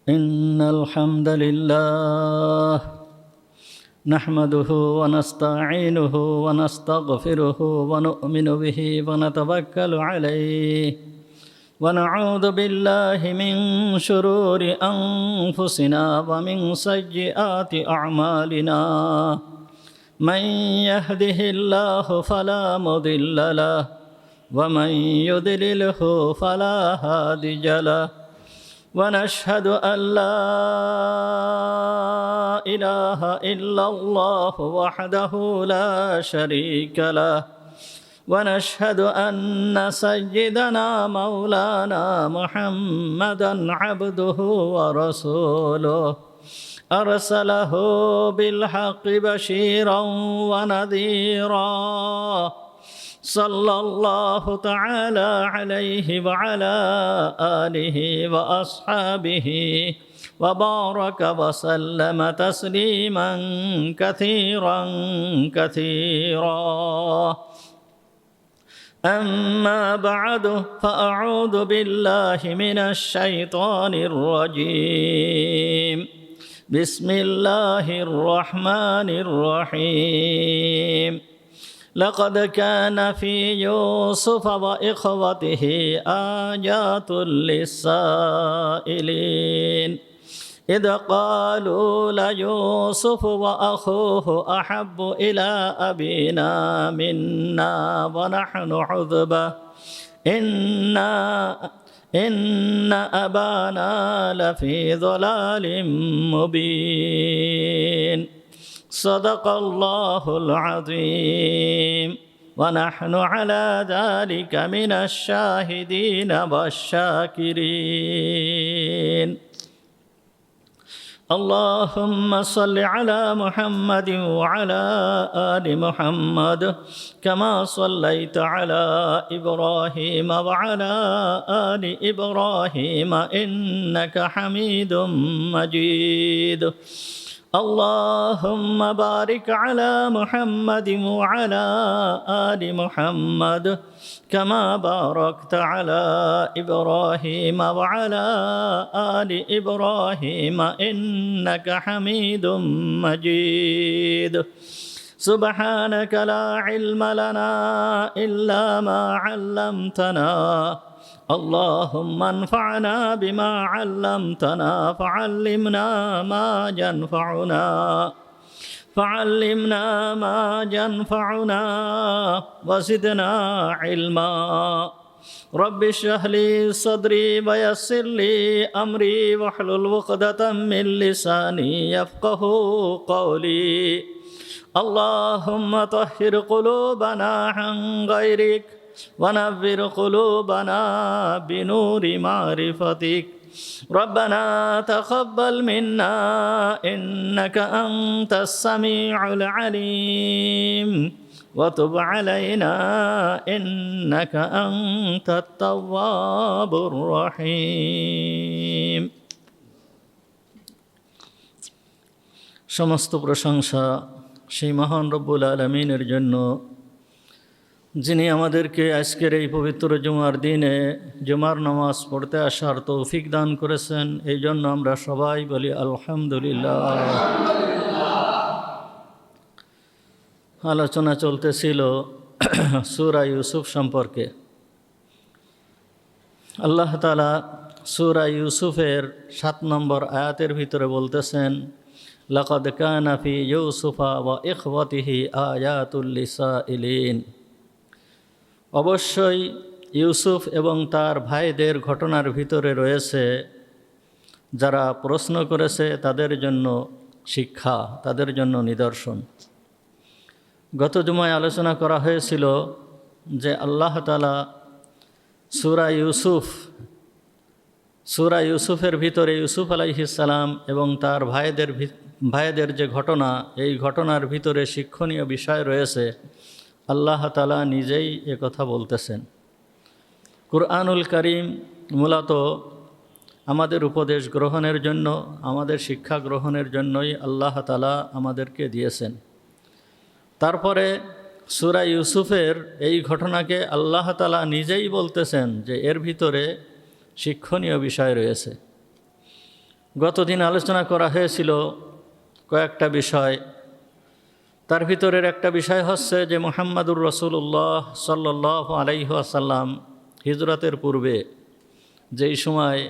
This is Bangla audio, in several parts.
إن الحمد لله نحمده ونستعينه ونستغفره ونؤمن به ونتوكل عليه ونعوذ بالله من شرور أنفسنا ومن سيئات أعمالنا من يهده الله فلا مضل له ومن يضلله فلا هادي له ونشهد أن لا إله إلا الله وحده لا شريك له ونشهد أن سيدنا مولانا محمدا عبده ورسوله أرسله بالحق بشيرا ونذيرا صلى الله تعالى عليه وعلى آله وأصحابه وبارك وسلم تسليما كثيرا أما بعد فأعوذ بالله من الشيطان الرجيم بسم الله الرحمن الرحيم لقد كان في يوسف وإخوته آيات للسائلين إذ قالوا ليوسف وأخوه أحب إلى أبينا منا ونحن عذبة إن أبانا لفي ضلال مبين صدق الله العظيم ونحن على ذلك من الشاهدين والشاكرين اللهم صل على محمد وعلى آل محمد كما صليت على إبراهيم وعلى آل إبراهيم إنك حميد مجيد اللهم بارك على محمد وعلى آل محمد كما باركت على إبراهيم وعلى آل إبراهيم إنك حميد مجيد سبحانك لا علم لنا إلا ما علمتنا اللهم انفعنا بما علمتنا فعلمنا ما ينفعنا وزدنا علما رب اشرح لي صدري ويسر لي أمري واحلل عقدة من لساني يفقه قولي اللهم طهر قلوبنا عن غيرك ونور قلوبنا بنور معرفتك ربنا تقبل منا إنك أنت السميع العليم وتب علينا إنك أنت التواب الرحيم সমস্ত প্রশংসা সেই মহান রব্বুল আলামিনের জন্য যিনি আমাদেরকে আজকের এই পবিত্র জুমার দিনে জুমার নামাজ পড়তে আসার তৌফিক দান করেছেন, এই জন্য আমরা সবাই বলি আলহামদুলিল্লাহ। আলোচনা চলতেছিল সূরা ইউসুফ সম্পর্কে। আল্লাহ তাআলা সূরা ইউসুফের 7 নম্বর আয়াতের ভিতরে বলতেছেন, লাকাদ কানা ফি ইউসুফা ওয়া ইখওয়াতিহি আয়াতুল লিসাইলিন। অবশ্যই ইউসুফ এবং তার ভাইদের ঘটনার ভিতরে রয়েছে যারা প্রশ্ন করেছে তাদের জন্য শিক্ষা, তাদের জন্য নিদর্শন। গত জুমায় আলোচনা করা হয়েছিল যে আল্লাহ তাআলা সূরা ইউসুফের ভিতরে ইউসুফ আলাইহিস সালাম এবং তার ভাইদের যে ঘটনা, এই ঘটনার ভিতরে শিক্ষণীয় বিষয় রয়েছে। আল্লাহ তাআলা নিজেই কথা বলতেছেন। কুরআনুল কারীম মূলত আমাদের উপদেশ গ্রহণের জন্য, আমাদের শিক্ষা গ্রহণের জন্যই আল্লাহ তাআলা আমাদেরকে দিয়েছেন। তারপরে সূরা ইউসুফের এই ঘটনাকে আল্লাহ তাআলা নিজেই বলতেছেন যে এর ভিতরে শিক্ষণীয় বিষয় রয়েছে। গতদিন আলোচনা করা হয়েছিল কয়েকটা বিষয়। তার ভিতরের একটা বিষয় হচ্ছে যে মুহাম্মাদুর রাসূলুল্লাহ সাল্লাল্লাহু আলাইহি ওয়াসাল্লাম হিজরতের পূর্বে যেই সময়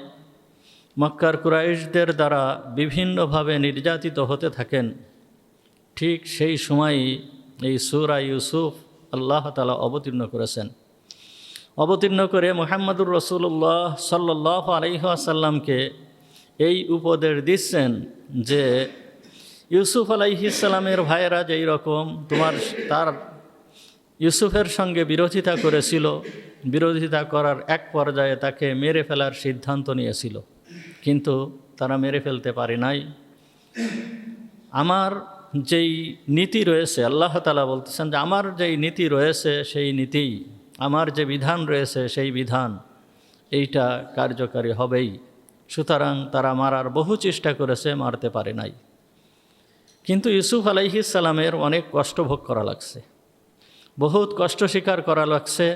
মক্কার কুরাইশদের দ্বারা বিভিন্নভাবে নির্যাতিত হতে থাকেন, ঠিক সেই সময়ই এই সূরা ইউসুফ আল্লাহ তাআলা অবতীর্ণ করেছেন। অবতীর্ণ করে মুহাম্মাদুর রাসূলুল্লাহ সাল্লাল্লাহু আলাইহি ওয়াসাল্লামকে এই উপদেশ দিচ্ছেন যে ইউসুফ আলাইহিস সালামের ভাইয়েরা যেই রকম তার ইউসুফের সঙ্গে বিরোধিতা করেছিল, বিরোধিতা করার এক পর্যায়ে তাকে মেরে ফেলার সিদ্ধান্ত নিয়েছিল, কিন্তু তারা মেরে ফেলতে পারে নাই। আমার যেই নীতি রয়েছে, আল্লাহ তাআলা বলতেছেন যে আমার যেই নীতি রয়েছে সেই নীতি, আমার যে বিধান রয়েছে সেই বিধান এইটা কার্যকারী হবেই। সুতরাং তারা মারার বহু চেষ্টা করেছে, মারতে পারে নাই। কিন্তু ইউসুফ আলাইহিস সালামের অনেক কষ্ট ভোগ করা লাগছে, বহুত কষ্ট স্বীকার করা লাগছে।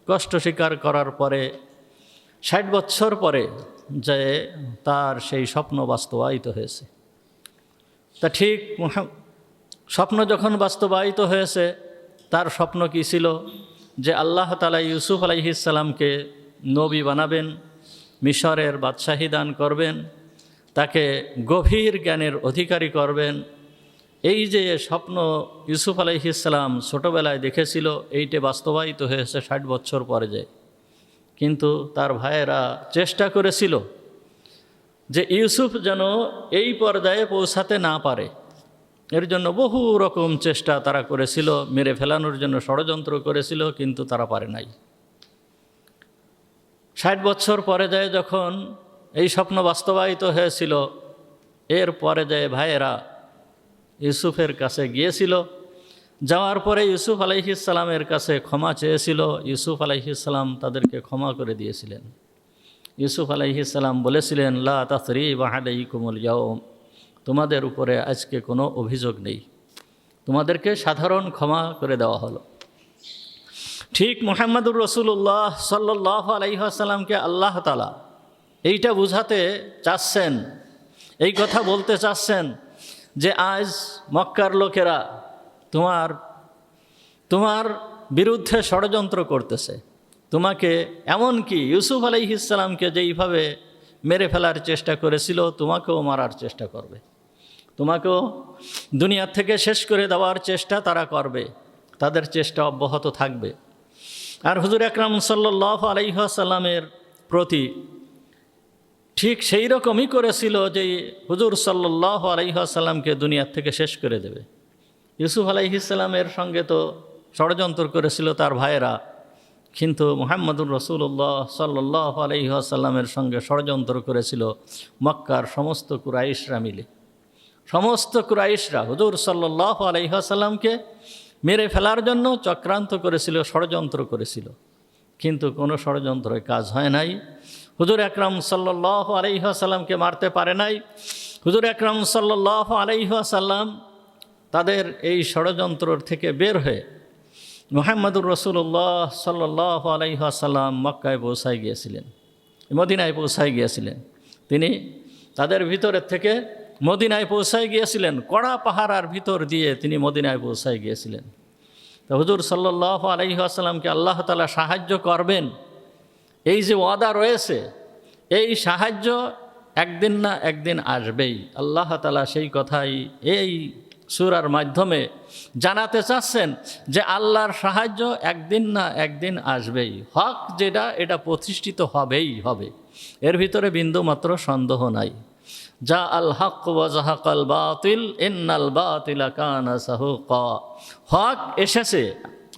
কষ্ট স্বীকার করার পরে ৬০ বছর পরে যে তার সেই স্বপ্ন বাস্তবায়িত হয়েছে। তা ঠিক স্বপ্ন যখন বাস্তবায়িত হয়েছে, তার স্বপ্ন কী ছিল? যে আল্লাহ তাআলা ইউসুফ আলাইহিস সালামকে নবী বানাবেন, মিশরের বাদশাহী দান করবেন, তাকে গভীর জ্ঞানের অধিকারী করবেন। এই যে স্বপ্ন ইউসুফ আলাইহিস সালাম ছোটোবেলায় দেখেছিল, এইটা বাস্তবায়িত হয়েছে ৬০ বছর পরে যায়। কিন্তু তার ভাইয়েরা চেষ্টা করেছিল যে ইউসুফ যেন এই পর্যায়ে পৌঁছাতে না পারে। এর জন্য বহু রকম চেষ্টা তারা করেছিল, মেরে ফেলানোর জন্য ষড়যন্ত্র করেছিল, কিন্তু তারা পারে নাই। ৬০ বছর পরে যায় যখন এই স্বপ্ন বাস্তবায়িত হয়েছিল, এর পরে যায় ভাইয়েরা ইউসুফের কাছে গিয়েছিল। যাওয়ার পরে ইউসুফ আলাইহিস সালামের কাছে ক্ষমা চেয়েছিল। ইউসুফ আলাইহিস সালাম তাদেরকে ক্ষমা করে দিয়েছিলেন। ইউসুফ আলাইহিস সালাম বলেছিলেন, লা তাসরিবা আলাইকুমুল ইয়াওম, তোমাদের উপরে আজকে কোনো অভিযোগ নেই, তোমাদেরকে সাধারণ ক্ষমা করে দেওয়া হলো। ঠিক মুহাম্মাদুর রাসূলুল্লাহ সাল্লাল্লাহু আলাইহি ওয়াসাল্লামকে আল্লাহ তাআলা এইটা বুঝাতে চাচ্ছেন, এই কথা বলতে চাচ্ছেন যে আজ মক্কার লোকেরা তোমার বিরুদ্ধে ষড়যন্ত্র করতেছে। তোমাকে এমনকি ইউসুফ আলাইহিস সালামকে যেইভাবে মেরে ফেলার চেষ্টা করেছিল, তোমাকেও মারার চেষ্টা করবে, তোমাকেও দুনিয়ার থেকে শেষ করে দেওয়ার চেষ্টা তারা করবে, তাদের চেষ্টা অব্যাহত থাকবে। আর হুজুর আকরাম সাল্লাল্লাহু আলাইহি ওয়াসাল্লামের প্রতি ঠিক সেই রকমই করেছিল যে হুজুর সাল্লাল্লাহু আলাইহি ওয়াসাল্লামকে দুনিয়ার থেকে শেষ করে দেবে। ইউসুফ আলাইহিস সালামের সঙ্গে তো ষড়যন্ত্র করেছিল তার ভাইয়েরা, কিন্তু মুহাম্মাদুর রাসূলুল্লাহ সাল্লাল্লাহু আলাইহি ওয়াসাল্লামের সঙ্গে ষড়যন্ত্র করেছিল মক্কার সমস্ত কুরাইশরা মিলে। সমস্ত কুরাইশরা হুজুর সাল্লাল্লাহু আলাইহি ওয়াসাল্লামকে মেরে ফেলার জন্য চক্রান্ত করেছিল, ষড়যন্ত্র করেছিল, কিন্তু কোনো ষড়যন্ত্রের কাজ হয় নাই। হুজুর আকরাম সাল্লাল্লাহু আলাইহি ওয়াসাল্লামকে মারতে পারে নাই। হুজুর আকরাম সাল্লাল্লাহু আলাইহি ওয়াসাল্লাম তাদের এই ষড়যন্ত্র থেকে বের হয়ে মুহাম্মাদুর রাসূলুল্লাহ সাল্লাল্লাহু আলাইহি ওয়াসাল্লাম মক্কায় পৌঁছায় গিয়েছিলেন, মদিনায় পৌঁছায় গিয়েছিলেন। তিনি তাদের ভিতরের থেকে মদিনায় পৌঁছায় গিয়েছিলেন, কড়া পাহারার ভিতর দিয়ে তিনি মদিনায় পৌঁছায় গিয়েছিলেন। তো হুজুর সাল্লাল্লাহু আলাইহি ওয়াসাল্লামকে আল্লাহ তাআলা সাহায্য করবেন, এই যে ওয়াদা রয়েছে, এই সাহায্য একদিন না একদিন আসবেই। আল্লাহ তাআলা সেই কথাই এই সূরার মাধ্যমে জানাতে চাচ্ছেন যে আল্লাহর সাহায্য একদিন না একদিন আসবেই। হক যেটা, এটা প্রতিষ্ঠিত হবেই হবে, এর ভিতরে বিন্দুমাত্র সন্দেহ নাই। যা আল হক ওয়া যাহাকাল বাতিল ইন্নাল বাতিলা কানা যাহুকা। হক এসেছে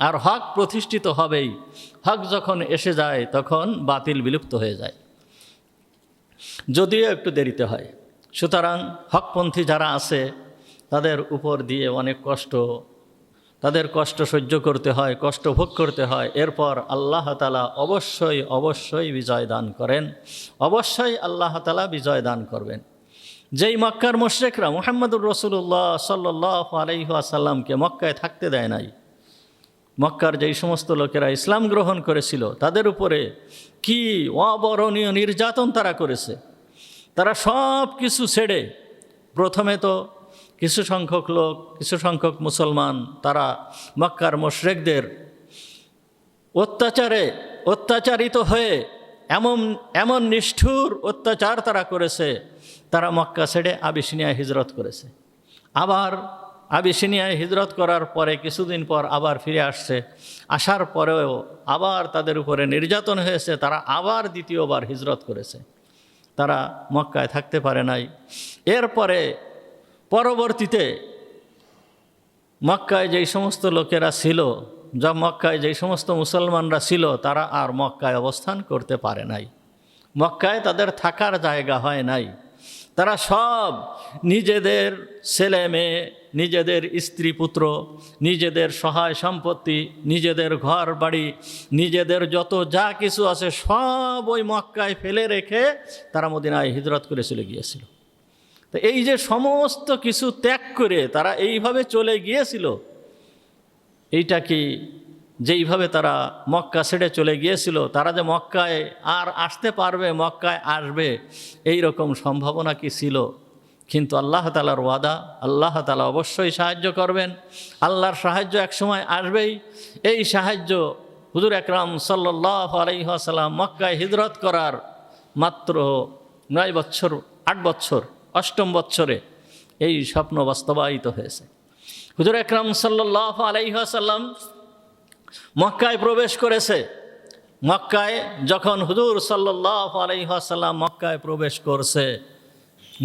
আর হক প্রতিষ্ঠিত হবেই। হক যখন এসে যায় তখন বাতিল বিলুপ্ত হয়ে যায়, যদিও একটু দেরিতে হয়। সুতরাং হকপন্থী যারা আছে তাদের উপর দিয়ে অনেক কষ্ট, তাদের কষ্ট সহ্য করতে হয়, কষ্ট ভোগ করতে হয়। এরপর আল্লাহ তাআলা অবশ্যই অবশ্যই বিজয় দান করেন, অবশ্যই আল্লাহ তাআলা বিজয় দান করবেন। যেই মক্কার মুশরিকরা মুহাম্মাদুর রাসূলুল্লাহ সাল্লাল্লাহু আলাইহি ওয়াসাল্লামকে মক্কায় থাকতে দেয় নাই, মক্কার যেই সমস্ত লোকেরা ইসলাম গ্রহণ করেছিল তাদের উপরে কি অবর্ণনীয় নির্যাতন তারা করেছে, তারা সব কিছু ছেড়ে, প্রথমে তো কিছু সংখ্যক লোক, কিছু সংখ্যক মুসলমান, তারা মক্কার মুশরিকদের অত্যাচারিত হয়ে এমন নিষ্ঠুর অত্যাচার তারা করেছে, তারা মক্কা ছেড়ে আবিসিনিয়ায় হিজরত করেছে। আবার আবিসিনিয়ায় হিজরত করার পরে কিছুদিন পর আবার ফিরে আসছে। আসার পরেও আবার তাদের উপরে নির্যাতন হয়েছে, তারা আবার দ্বিতীয়বার হিজরত করেছে। তারা মক্কায় থাকতে পারে নাই। এরপরে পরবর্তীতে মক্কায় যেই সমস্ত লোকেরা ছিল, যা মক্কায় যেই সমস্ত মুসলমানরা ছিল, তারা আর মক্কায় অবস্থান করতে পারে নাই। মক্কায় তাদের থাকার জায়গা হয় নাই। তারা সব নিজেদের ছেলে মেয়ে, নিজেদের স্ত্রী পুত্র, নিজেদের সহায় সম্পত্তি, নিজেদের ঘর বাড়ি, নিজেদের যত যা কিছু আছে সব ওই মক্কায় ফেলে রেখে তারা মদিনায় হিজরত করে চলে গিয়েছিল। তো এই যে সমস্ত কিছু ত্যাগ করে তারা এইভাবে চলে গিয়েছিল, এইটা কি যেইভাবে তারা মক্কা ছেড়ে চলে গিয়েছিল, তারা যে মক্কায় আর আসতে পারবে, মক্কায় আসবে, এই রকম সম্ভাবনা কি ছিল? কিন্তু আল্লাহ তাআলার ওয়াদা, আল্লাহ তাআলা অবশ্যই সাহায্য করবেন। আল্লাহর সাহায্য একসময় আসবেই। এই সাহায্য হুজুর আকরাম সাল্লাল্লাহু আলাইহি ওয়াসাল্লাম মক্কায় হিজরত করার মাত্র 9 বছর, 8 বছর, 8ম বছরে এই স্বপ্ন বাস্তবায়িত হয়েছে। হুজুর আকরাম সাল্লাল্লাহু আলাইহি ওয়াসাল্লাম মক্কায় প্রবেশ করেছে। মক্কায় যখন হুজুর সাল্লাল্লাহু আলাইহি ওয়াসাল্লাম মক্কায় প্রবেশ করছে,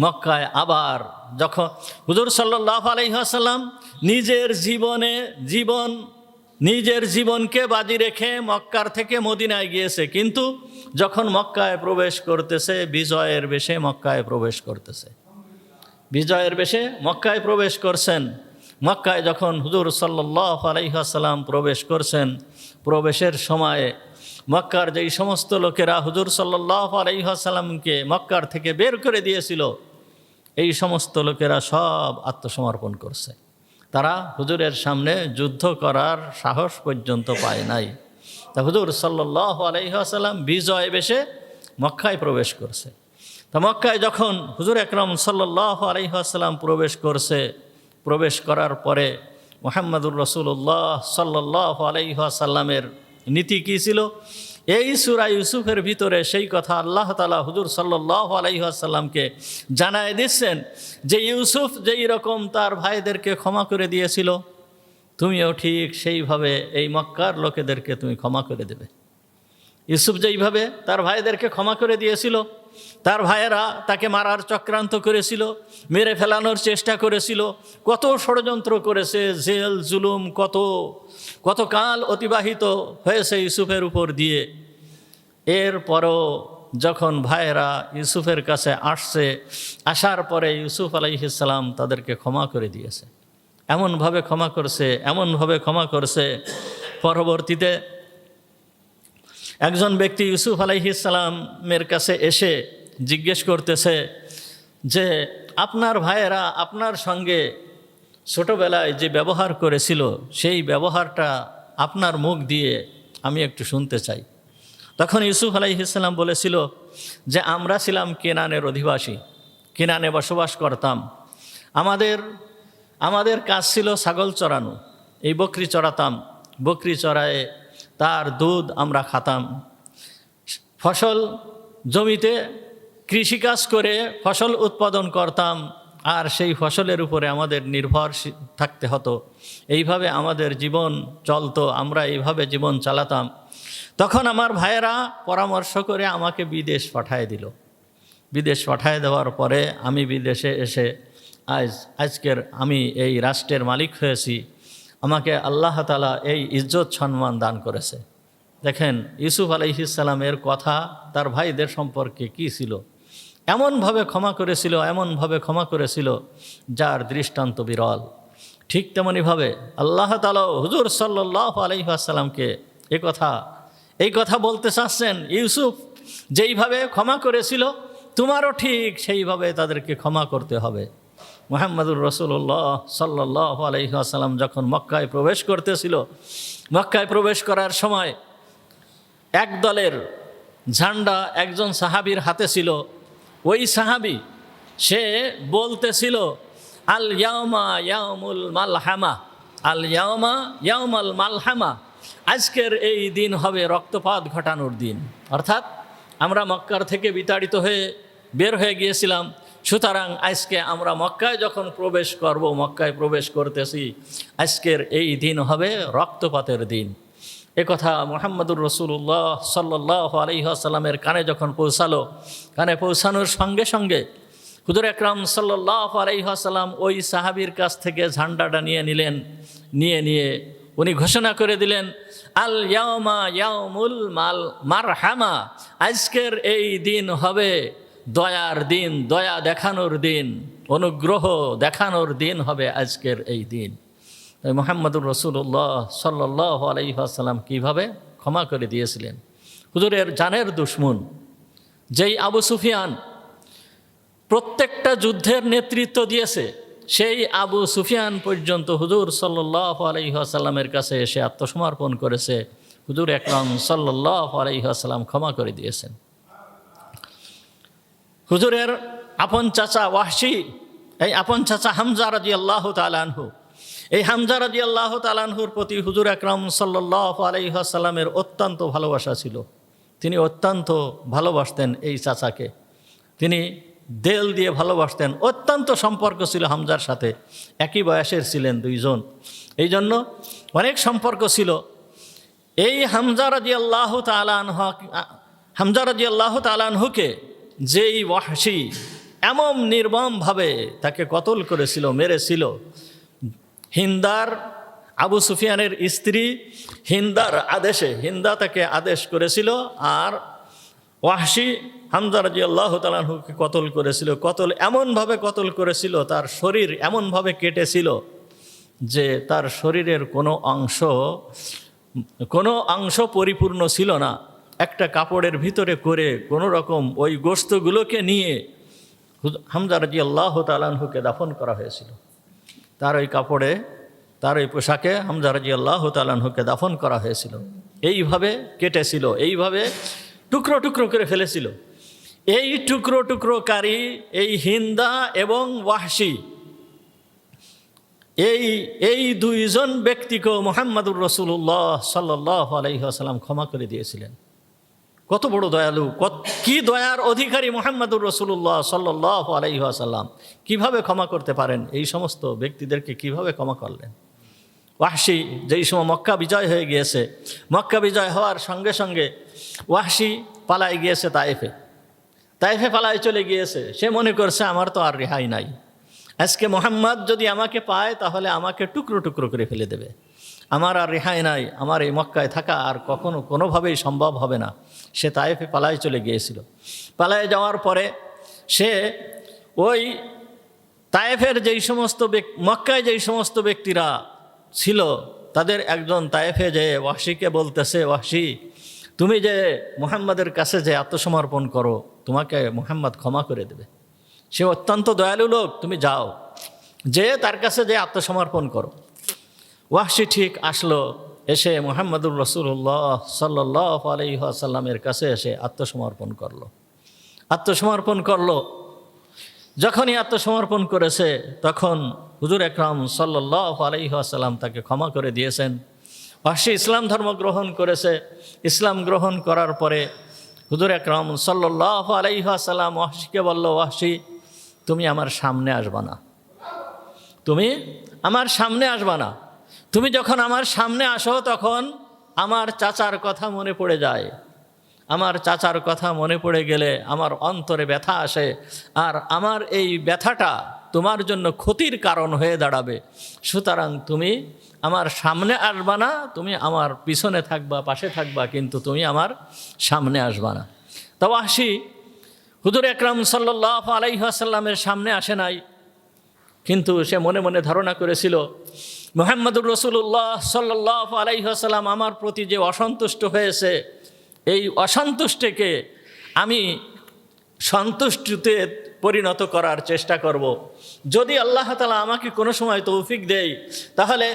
মক্কায় আবার যখন হুজুর সাল্লাল্লাহু আলাইহি ওয়াসাল্লাম নিজের জীবনকে বাজি রেখে মক্কার থেকে মদিনায় গিয়েছে, কিন্তু যখন মক্কায় প্রবেশ করতেছে বিজয়ের বেশে মক্কায় প্রবেশ করতেছে, বিজয়ের বেশে মক্কায় প্রবেশ করছেন। মক্কায় যখন হুজুর সাল্লাল্লাহু আলাইহি ওয়াসাল্লাম প্রবেশ করছেন, প্রবেশের সময়ে মক্কার যেই সমস্ত লোকেরা হুজুর সাল্লাল্লাহু আলাইহি ওয়াসাল্লামকে মক্কার থেকে বের করে দিয়েছিল, এই সমস্ত লোকেরা সব আত্মসমর্পণ করছে। তারা হুজুরের সামনে যুদ্ধ করার সাহস পর্যন্ত পায় নাই। তা হুজুর সাল্লাল্লাহু আলাইহি ওয়াসাল্লাম বিজয় বেশে মক্কায় প্রবেশ করছে। তা মক্কায় যখন হুজুর আকরাম সাল্লাল্লাহু আলাইহি ওয়াসাল্লাম প্রবেশ করছে, প্রবেশ করার পরে মুহাম্মদুর রাসূলুল্লাহ সাল্লাল্লাহু আলাইহি ওয়াসাল্লামের নীতি কী ছিল, এই সূরা ইউসুফের ভিতরে সেই কথা আল্লাহ তাআলা হুজুর সাল্লাল্লাহু আলাইহি ওয়াসাল্লামকে জানায় দিচ্ছেন যে ইউসুফ যেই রকম তার ভাইদেরকে ক্ষমা করে দিয়েছিল, তুমিও ঠিক সেইভাবে এই মক্কার লোকেদেরকে তুমি ক্ষমা করে দেবে। ইউসুফ যেইভাবে তার ভাইদেরকে ক্ষমা করে দিয়েছিল, তার ভাইয়েরা তাকে মারার চক্রান্ত করেছিল, মেরে ফেলানোর চেষ্টা করেছিল, কত ষড়যন্ত্র করেছে, জেল জুলুম কত কাল অতিবাহিত হয়েছে ইউসুফের উপর দিয়ে। এরপরও যখন ভাইয়েরা ইউসুফের কাছে আসার পরে ইউসুফ আলাইহিস সালাম তাদেরকে ক্ষমা করে দিয়েছে। এমনভাবে ক্ষমা করছে, পরবর্তীতে একজন ব্যক্তি ইউসুফ আলাইহিস সালামের কাছে এসে জিজ্ঞেস করতেছে যে আপনার ভাইয়েরা আপনার সঙ্গে ছোটোবেলায় যে ব্যবহার করেছিল, সেই ব্যবহারটা আপনার মুখ দিয়ে আমি একটু শুনতে চাই। তখন ইউসুফ আলাইহিস সালাম বলেছিল যে আমরা ছিলাম কেনানের অধিবাসী, কেনানে বসবাস করতাম। আমাদের কাজ ছিল ছাগল চড়ানো, এই বকরি চড়াতাম, বকরি চড়ায়ে তার দুধ আমরা খাতাম। ফসল জমিতে কৃষিকাজ করে ফসল উৎপাদন করতাম, আর সেই ফসলের উপরে আমাদের নির্ভর থাকতে হতো। এইভাবে আমাদের জীবন চলতো, আমরা এইভাবে জীবন চালাতাম। তখন আমার ভাইয়েরা পরামর্শ করে আমাকে বিদেশ পাঠায় দিল। বিদেশ পাঠায় দেওয়ার পরে আমি বিদেশে এসে আজকের আমি এই রাষ্ট্রের মালিক হয়েছি। আমাকে আল্লাহ তাআলা এই ইজ্জত সম্মান দান করেছে। দেখেন ইউসুফ আলাইহিস সালামের কথা তার ভাইদের সম্পর্কে কী ছিল, এমনভাবে ক্ষমা করেছিল যার দৃষ্টান্ত বিরল। ঠিক তেমনইভাবে আল্লাহ তাআলা হুজুর সাল্লাল্লাহু আলাইহি ওয়াসাল্লামকে এই কথা বলতে চাচ্ছেন, ইউসুফ যেইভাবে ক্ষমা করেছিল তোমারও ঠিক সেইভাবে তাদেরকে ক্ষমা করতে হবে। মুহাম্মদুর রাসূলুল্লাহ সাল্লাল্লাহু আলাইহি ওয়াসাল্লাম যখন মক্কায় প্রবেশ করতেছিল, মক্কায় প্রবেশ করার সময় এক দলের ঝান্ডা একজন সাহাবীর হাতে ছিল, ওই সাহাবী সে বলতেছিল, আল ইয়াউমা ইয়াউমুল মালহামা, আল ইয়াউমা ইয়াউমাল মালহামা, আজকের এই দিন হবে রক্তপাত ঘটানোর দিন। অর্থাৎ আমরা মক্কার থেকে বিতাড়িত হয়ে বের হয়ে গিয়েছিলাম, সুতরাং আজকে আমরা মক্কায় যখন প্রবেশ করব, মক্কায় প্রবেশ করতেছি, আজকের এই দিন হবে রক্তপাতের দিন। কথা মুহাম্মদুর রাসূলুল্লাহ সাল্লাল্লাহু আলাইহি ওয়াসাল্লামের কানে যখন পৌঁছালো, কানে পৌঁছানোর সঙ্গে সঙ্গে হুজুর আকরাম সাল্লাল্লাহু আলাইহি ওয়াসাল্লাম ওই সাহাবীর কাছ থেকে ঝান্ডাটা নিয়ে নিলেন। নিয়ে উনি ঘোষণা করে দিলেন, আল ইয়াউমা ইয়াউমুল মারহামা, আজকের এই দিন হবে দয়ার দিন, দয়া দেখানোর দিন, অনুগ্রহ দেখানোর দিন হবে আজকের এই দিন। মুহাম্মদুর রাসূলুল্লাহ সাল্লাল্লাহু আলাইহি ওয়াসাল্লাম কীভাবে ক্ষমা করে দিয়েছিলেন। হুজুরের জানের দুশমন যেই আবু সুফিয়ান প্রত্যেকটা যুদ্ধের নেতৃত্ব দিয়েছে, সেই আবু সুফিয়ান পর্যন্ত হুজুর সাল্লাল্লাহু আলাইহি ওয়াসাল্লামের কাছে এসে আত্মসমর্পণ করেছে। হুজুর আকরাম সাল্লাল্লাহু আলাইহি ওয়াসাল্লাম ক্ষমা করে দিয়েছেন। হুজুরের আপন চাচা ওয়াহশী, এই আপন চাচা হামজা রাদিয়াল্লাহু তাআলা আনহু, এই হামজা রাদিয়াল্লাহু তাআলা আনহুর প্রতি হুজুর আকরাম সাল্লাল্লাহু আলাইহি ওয়াসাল্লামের অত্যন্ত ভালোবাসা ছিল। তিনি অত্যন্ত ভালোবাসতেন এই চাচাকে, তিনি দেল দিয়ে ভালোবাসতেন। অত্যন্ত সম্পর্ক ছিল হামজার সাথে, একই বয়সের ছিলেন দুইজন, এই জন্য অনেক সম্পর্ক ছিল। এই হামজা রাদিয়াল্লাহু তাআলা আনহুকে যেই ওয়াহশী এমন নির্মমভাবে তাকে কতল করেছিল, মেরেছিল, হিন্দার আবু সুফিয়ানের স্ত্রী হিন্দার আদেশে, হিন্দা তাকে আদেশ করেছিল, আর ওয়াহশী হামজা রাদিয়াল্লাহু তাআলা আনহুকে কতল করেছিল। এমনভাবে কতল করেছিল, তার শরীর এমনভাবে কেটেছিল যে তার শরীরের কোনো অংশ পরিপূর্ণ ছিল না। একটা কাপড়ের ভিতরে করে কোনো রকম ওই গোশতগুলোকে নিয়ে হামজা রাদিয়াল্লাহু তাআলা আনহুকে দাফন করা হয়েছিল। তার ওই কাপড়ে, তার ওই পোশাকে হামজা রাদিয়াল্লাহু তাআলা আনহুকে দাফন করা হয়েছিল। এইভাবে কেটেছিল, এইভাবে টুকরো টুকরো করে ফেলেছিল। এই টুকরো টুকরোকারী এই হিন্দা এবং ওয়াহশী, এই দুইজন ব্যক্তিকেও মুহাম্মদুর রাসূলুল্লাহ সাল্লাল্লাহু আলাইহি ওয়াসাল্লাম ক্ষমা করে দিয়েছিলেন। কত বড় দয়ালু, কি দয়ার অধিকারী মুহাম্মদুর রাসূলুল্লাহ সাল্লাল্লাহু আলাইহি ওয়াসাল্লাম! কিভাবে ক্ষমা করতে পারেন? এই সমস্ত ব্যক্তিদেরকে কিভাবে ক্ষমা করলেন? ওয়াহশী যেই সময় মক্কা বিজয় হয়ে গিয়েছে, মক্কা বিজয় হওয়ার সঙ্গে সঙ্গে ওয়াহশী পালায় গিয়েছে তায়েফে পালায় চলে গিয়েছে। সে মনে করছে আমার তো আর রেহাই নাই, আজকে মুহাম্মদ যদি আমাকে পায় তাহলে আমাকে টুকরো টুকরো করে ফেলে দেবে, আমার আর রেহাই নাই, আমার এই মক্কায় থাকা আর কখনো কোনোভাবেই সম্ভব হবে না। সে তায়েফে পালায় চলে গিয়েছিল। পালায় যাওয়ার পরে সে ওই তায়েফের মক্কায় যেই সমস্ত ব্যক্তিরা ছিল, তাদের একজন তায়েফে যে ওয়াহশীকে বলতেছে, ওয়াহশী তুমি যে মুহাম্মাদের কাছে যে আত্মসমর্পণ করো, তোমাকে মুহাম্মদ ক্ষমা করে দেবে। সে অত্যন্ত দয়ালু লোক, তুমি যাও, যে তার কাছে যে আত্মসমর্পণ করো। ওয়াহশী ঠিক আসলো, এসে মুহাম্মদুর রাসূলুল্লাহ সাল্লাল্লাহু আলাইহি ওয়াসাল্লামের কাছে এসে আত্মসমর্পণ করলো। যখনই আত্মসমর্পণ করেছে তখন হুজুর আকরাম সাল্লাল্লাহু আলাইহি ওয়াসাল্লাম তাকে ক্ষমা করে দিয়েছেন। ওয়াহশী ইসলাম ধর্ম গ্রহণ করেছে। ইসলাম গ্রহণ করার পরে হুজুর আকরাম সাল্লাল্লাহু আলাইহি ওয়াসাল্লাম ওয়াহশীকে বলল, ওয়াহশী তুমি আমার সামনে আসবা না, তুমি আমার সামনে আসবা না। তুমি যখন আমার সামনে আসো তখন আমার চাচার কথা মনে পড়ে যায়। আমার চাচার কথা মনে পড়ে গেলে আমার অন্তরে ব্যথা আসে, আর আমার এই ব্যথাটা তোমার জন্য ক্ষতির কারণ হয়ে দাঁড়াবে। সুতরাং তুমি আমার সামনে আসবা না, তুমি আমার পিছনে থাকবা, পাশে থাকবা, কিন্তু তুমি আমার সামনে আসবা না। তো ওয়াহশী হুজুর আকরাম সাল্লাল্লাহু আলাইহি ওয়াসাল্লামের সামনে আসে নাই, কিন্তু সে মনে মনে ধারণা করেছিল মুহাম্মদুর রাসূলুল্লাহ সাল্লাল্লাহু আলাইহি ওয়াসাল্লাম আমার প্রতি যে অসন্তুষ্ট হয়েছে, এই অসন্তুষ্টকে আমি সন্তুষ্টিতে পরিণত করার চেষ্টা করব। যদি আল্লাহ তাআলা আমাকে কোনো সময় তৌফিক দেয়, তাহলে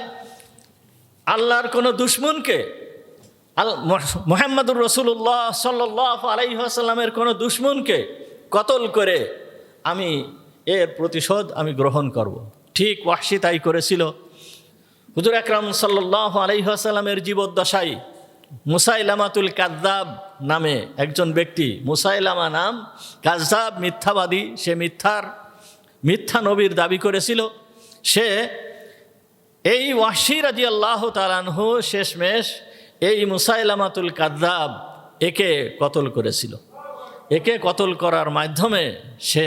আল্লাহর কোনো দুশমনকে, মুহাম্মদুর রাসূলুল্লাহ সাল্লাল্লাহু আলাইহি ওয়াসাল্লামের কোনো দুশমনকে কতল করে আমি এর প্রতিশোধ আমি গ্রহণ করব। ঠিক ওয়াহশী তাই করেছিল। হুজুর আকরাম সাল্লাল্লাহু আলাইহি ওয়াসাল্লামের জীবদ্দশায় মুসাইলামাতুল কাযযাব নামে একজন ব্যক্তি, মুসাইলামা নাম, কাযযাব মিথ্যাবাদী, সে মিথ্যা নবীর দাবি করেছিল। সে এই ওয়াহশী রাদিয়াল্লাহু তাআলা আনহু শেষমেশ এই মুসাইলামাতুল কাযযাব একে কতল করেছিল। একে কতল করার মাধ্যমে সে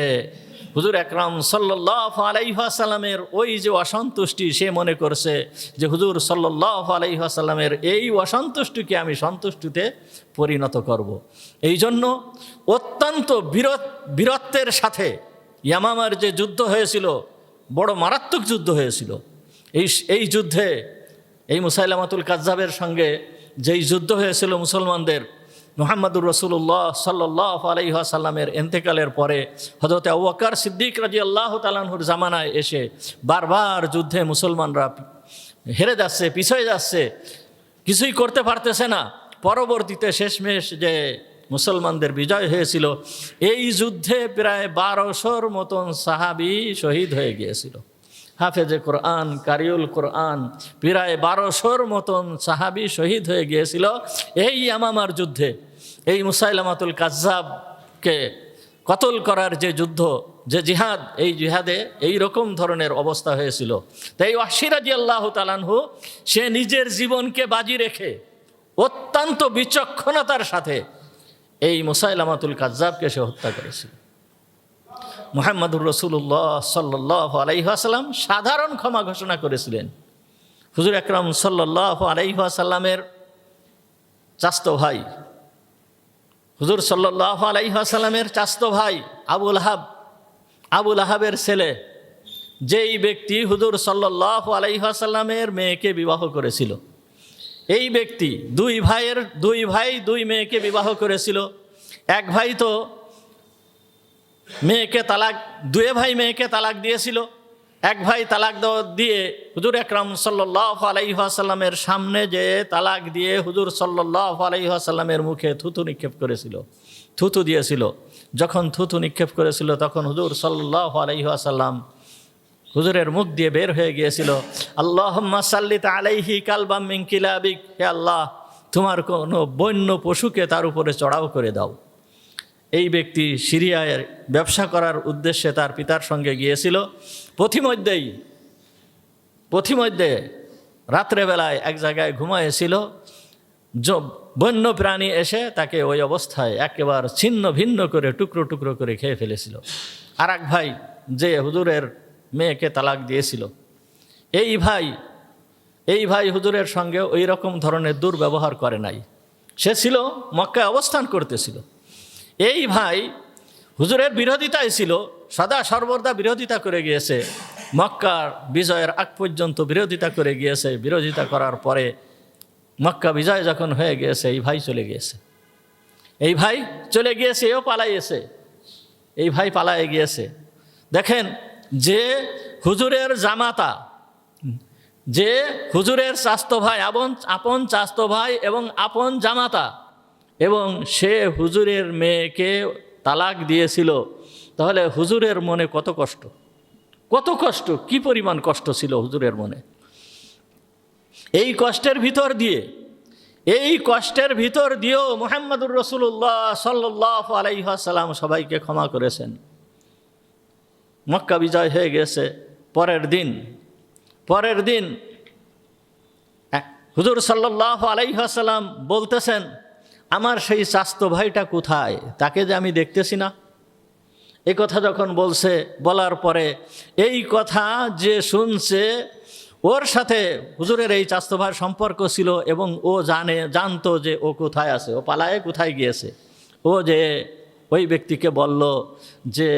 হুজুর আকরাম সাল্লাল্লাহু আলাইহি ওয়াসাল্লামের ওই যে অসন্তুষ্টি, সে মনে করছে যে হুজুর সাল্লাল্লাহু আলাইহি ওয়াসাল্লামের এই অসন্তুষ্টিকে আমি সন্তুষ্টিতে পরিণত করব। এই জন্য অত্যন্ত বীরত্বের সাথে ইয়ামামার যে যুদ্ধ হয়েছিল, বড় মারাত্মক যুদ্ধ হয়েছিল। এই যুদ্ধে এই মুসাইলামাতুল কাযযাবের সঙ্গে যেই যুদ্ধ হয়েছিল মুসলমানদের, মুহাম্মদুর রাসূলুল্লাহ সাল্লাল্লাহু আলাইহি ওয়াসাল্লামের ইন্তেকালের পরে হযরত আবু বকর সিদ্দিক রাদিয়াল্লাহু তাআলা আনহুর জামানায় এসে বারবার যুদ্ধে মুসলমানরা হেরে যাচ্ছে, পিছিয়ে যাচ্ছে, কিছুই করতে পারতেছে না। পরবর্তীতে শেষমেশ যে মুসলমানদের বিজয় হয়েছিল, এই যুদ্ধে প্রায় 1200 মতন সাহাবী শহীদ হয়ে গিয়েছিল। হাফেজে কোরআন, কারিউল কোরআন প্রায় 1200 মতন সাহাবী শহীদ হয়ে গিয়েছিল এই ইয়ামামার যুদ্ধে। এই মুসাইলামাতুল কাযযাবকে কতল করার যে যুদ্ধ, যে জিহাদ, এই জিহাদে এই রকম ধরনের অবস্থা হয়েছিল। তাই ওয়াহশী রাদিয়াল্লাহু তাআলা আনহু সে নিজের জীবনকে বাজি রেখে অত্যন্ত বিচক্ষণতার সাথে এই মুসাইলামাতুল কাযযাবকে সে হত্যা করেছিল। মুহাম্মদুর রাসূলুল্লাহ সাল্লাল্লাহু আলাইহি ওয়াসাল্লাম সাধারণ ক্ষমা ঘোষণা করেছিলেন। হুজুর আকরাম সাল্লাল্লাহু আলাইহি ওয়াসাল্লামের চাচতো ভাই, হুজুর সাল্লাল্লাহু আলাইহি ওয়াসাল্লামের চাচতো ভাই আবু লাহাবের ছেলে, যেই ব্যক্তি হুজুর সাল্লাল্লাহু আলাইহি ওয়াসাল্লামের মেয়েকে বিবাহ করেছিল, এই ব্যক্তি দুই ভাই দুই মেয়েকে বিবাহ করেছিল। এক ভাই তো দুই ভাই মেয়েকে তালাক দিয়েছিল। এক ভাই তালাক দিয়ে হুজুর আকরাম সাল্লাল্লাহু আলাইহি ওয়াসাল্লামের সামনে যে তালাক দিয়ে হুজুর সাল্লাল্লাহু আলাইহি ওয়াসাল্লামের মুখে থুতু নিক্ষেপ করেছিল, থুতু দিয়েছিল। যখন থুতু নিক্ষেপ করেছিল তখন হুজুর সাল্লাল্লাহু আলাইহি ওয়াসাল্লাম হুজুরের মুখ দিয়ে বের হয়ে গিয়েছিল, আল্লাহুম্মা সাল্লিত আলাইহি কালবাম মিন কিলাবিক, হে আল্লাহ তোমার কোনো বন্য পশুকে তার উপরে চড়াও করে দাও। এই ব্যক্তি সিরিয়ায় ব্যবসা করার উদ্দেশ্যে তার পিতার সঙ্গে গিয়েছিল। পথিমধ্যে রাত্রেবেলায় এক জায়গায় ঘুমাইয়েছিল, বন্য প্রাণী এসে তাকে ওই অবস্থায় একেবারে ছিন্ন ভিন্ন করে টুকরো টুকরো করে খেয়ে ফেলেছিল। আর এক ভাই যে হুজুরের মেয়েকে তালাক দিয়েছিল, এই ভাই হুজুরের সঙ্গে ওই রকম ধরনের দুর্ব্যবহার করে নাই। সে ছিল মক্কায় অবস্থান করতেছিল। এই ভাই হুজুরের বিরোধিতায় ছিল, সদা সর্বদা বিরোধিতা করে গিয়েছে, মক্কার বিজয়ের আগ পর্যন্ত বিরোধিতা করে গিয়েছে। বিরোধিতা করার পরে মক্কা বিজয় যখন হয়ে গিয়েছে, এই ভাই চলে গিয়েছে, এও পালাইয়েছে। এই ভাই পালায়ে গিয়েছে। দেখেন, যে হুজুরের জামাতা, যে হুজুরের চাচতো ভাই, আপন চাচতো ভাই এবং আপন জামাতা, এবং সে হুজুরের মেয়েকে তালাক দিয়েছিল, তাহলে হুজুরের মনে কত কষ্ট, কি পরিমাণ কষ্ট ছিল হুজুরের মনে। এই কষ্টের ভিতর দিয়েও মুহাম্মদুর রাসূলুল্লাহ সাল্লাল্লাহু আলাইহি ওয়াসাল্লাম সবাইকে ক্ষমা করেছেন। মক্কা বিজয় হয়ে গেছে। পরের দিন হুজুর সাল্লাল্লাহু আলাইহি ওয়াসাল্লাম বলতেছেন, আমার সেই চাচতো ভাইটা কোথায়, তাকে যে আমি দেখতেছি না। এই কথা যখন বলার পরে এই কথা যে শুনছে, ওর সাথে হুজুরের এই চাচতো ভাইয়ের সম্পর্ক ছিল এবং ও জানতো যে ও কোথায় আছে, ও পালায়ে কোথায় গিয়েছে। ও যে ওই ব্যক্তিকে বলল যে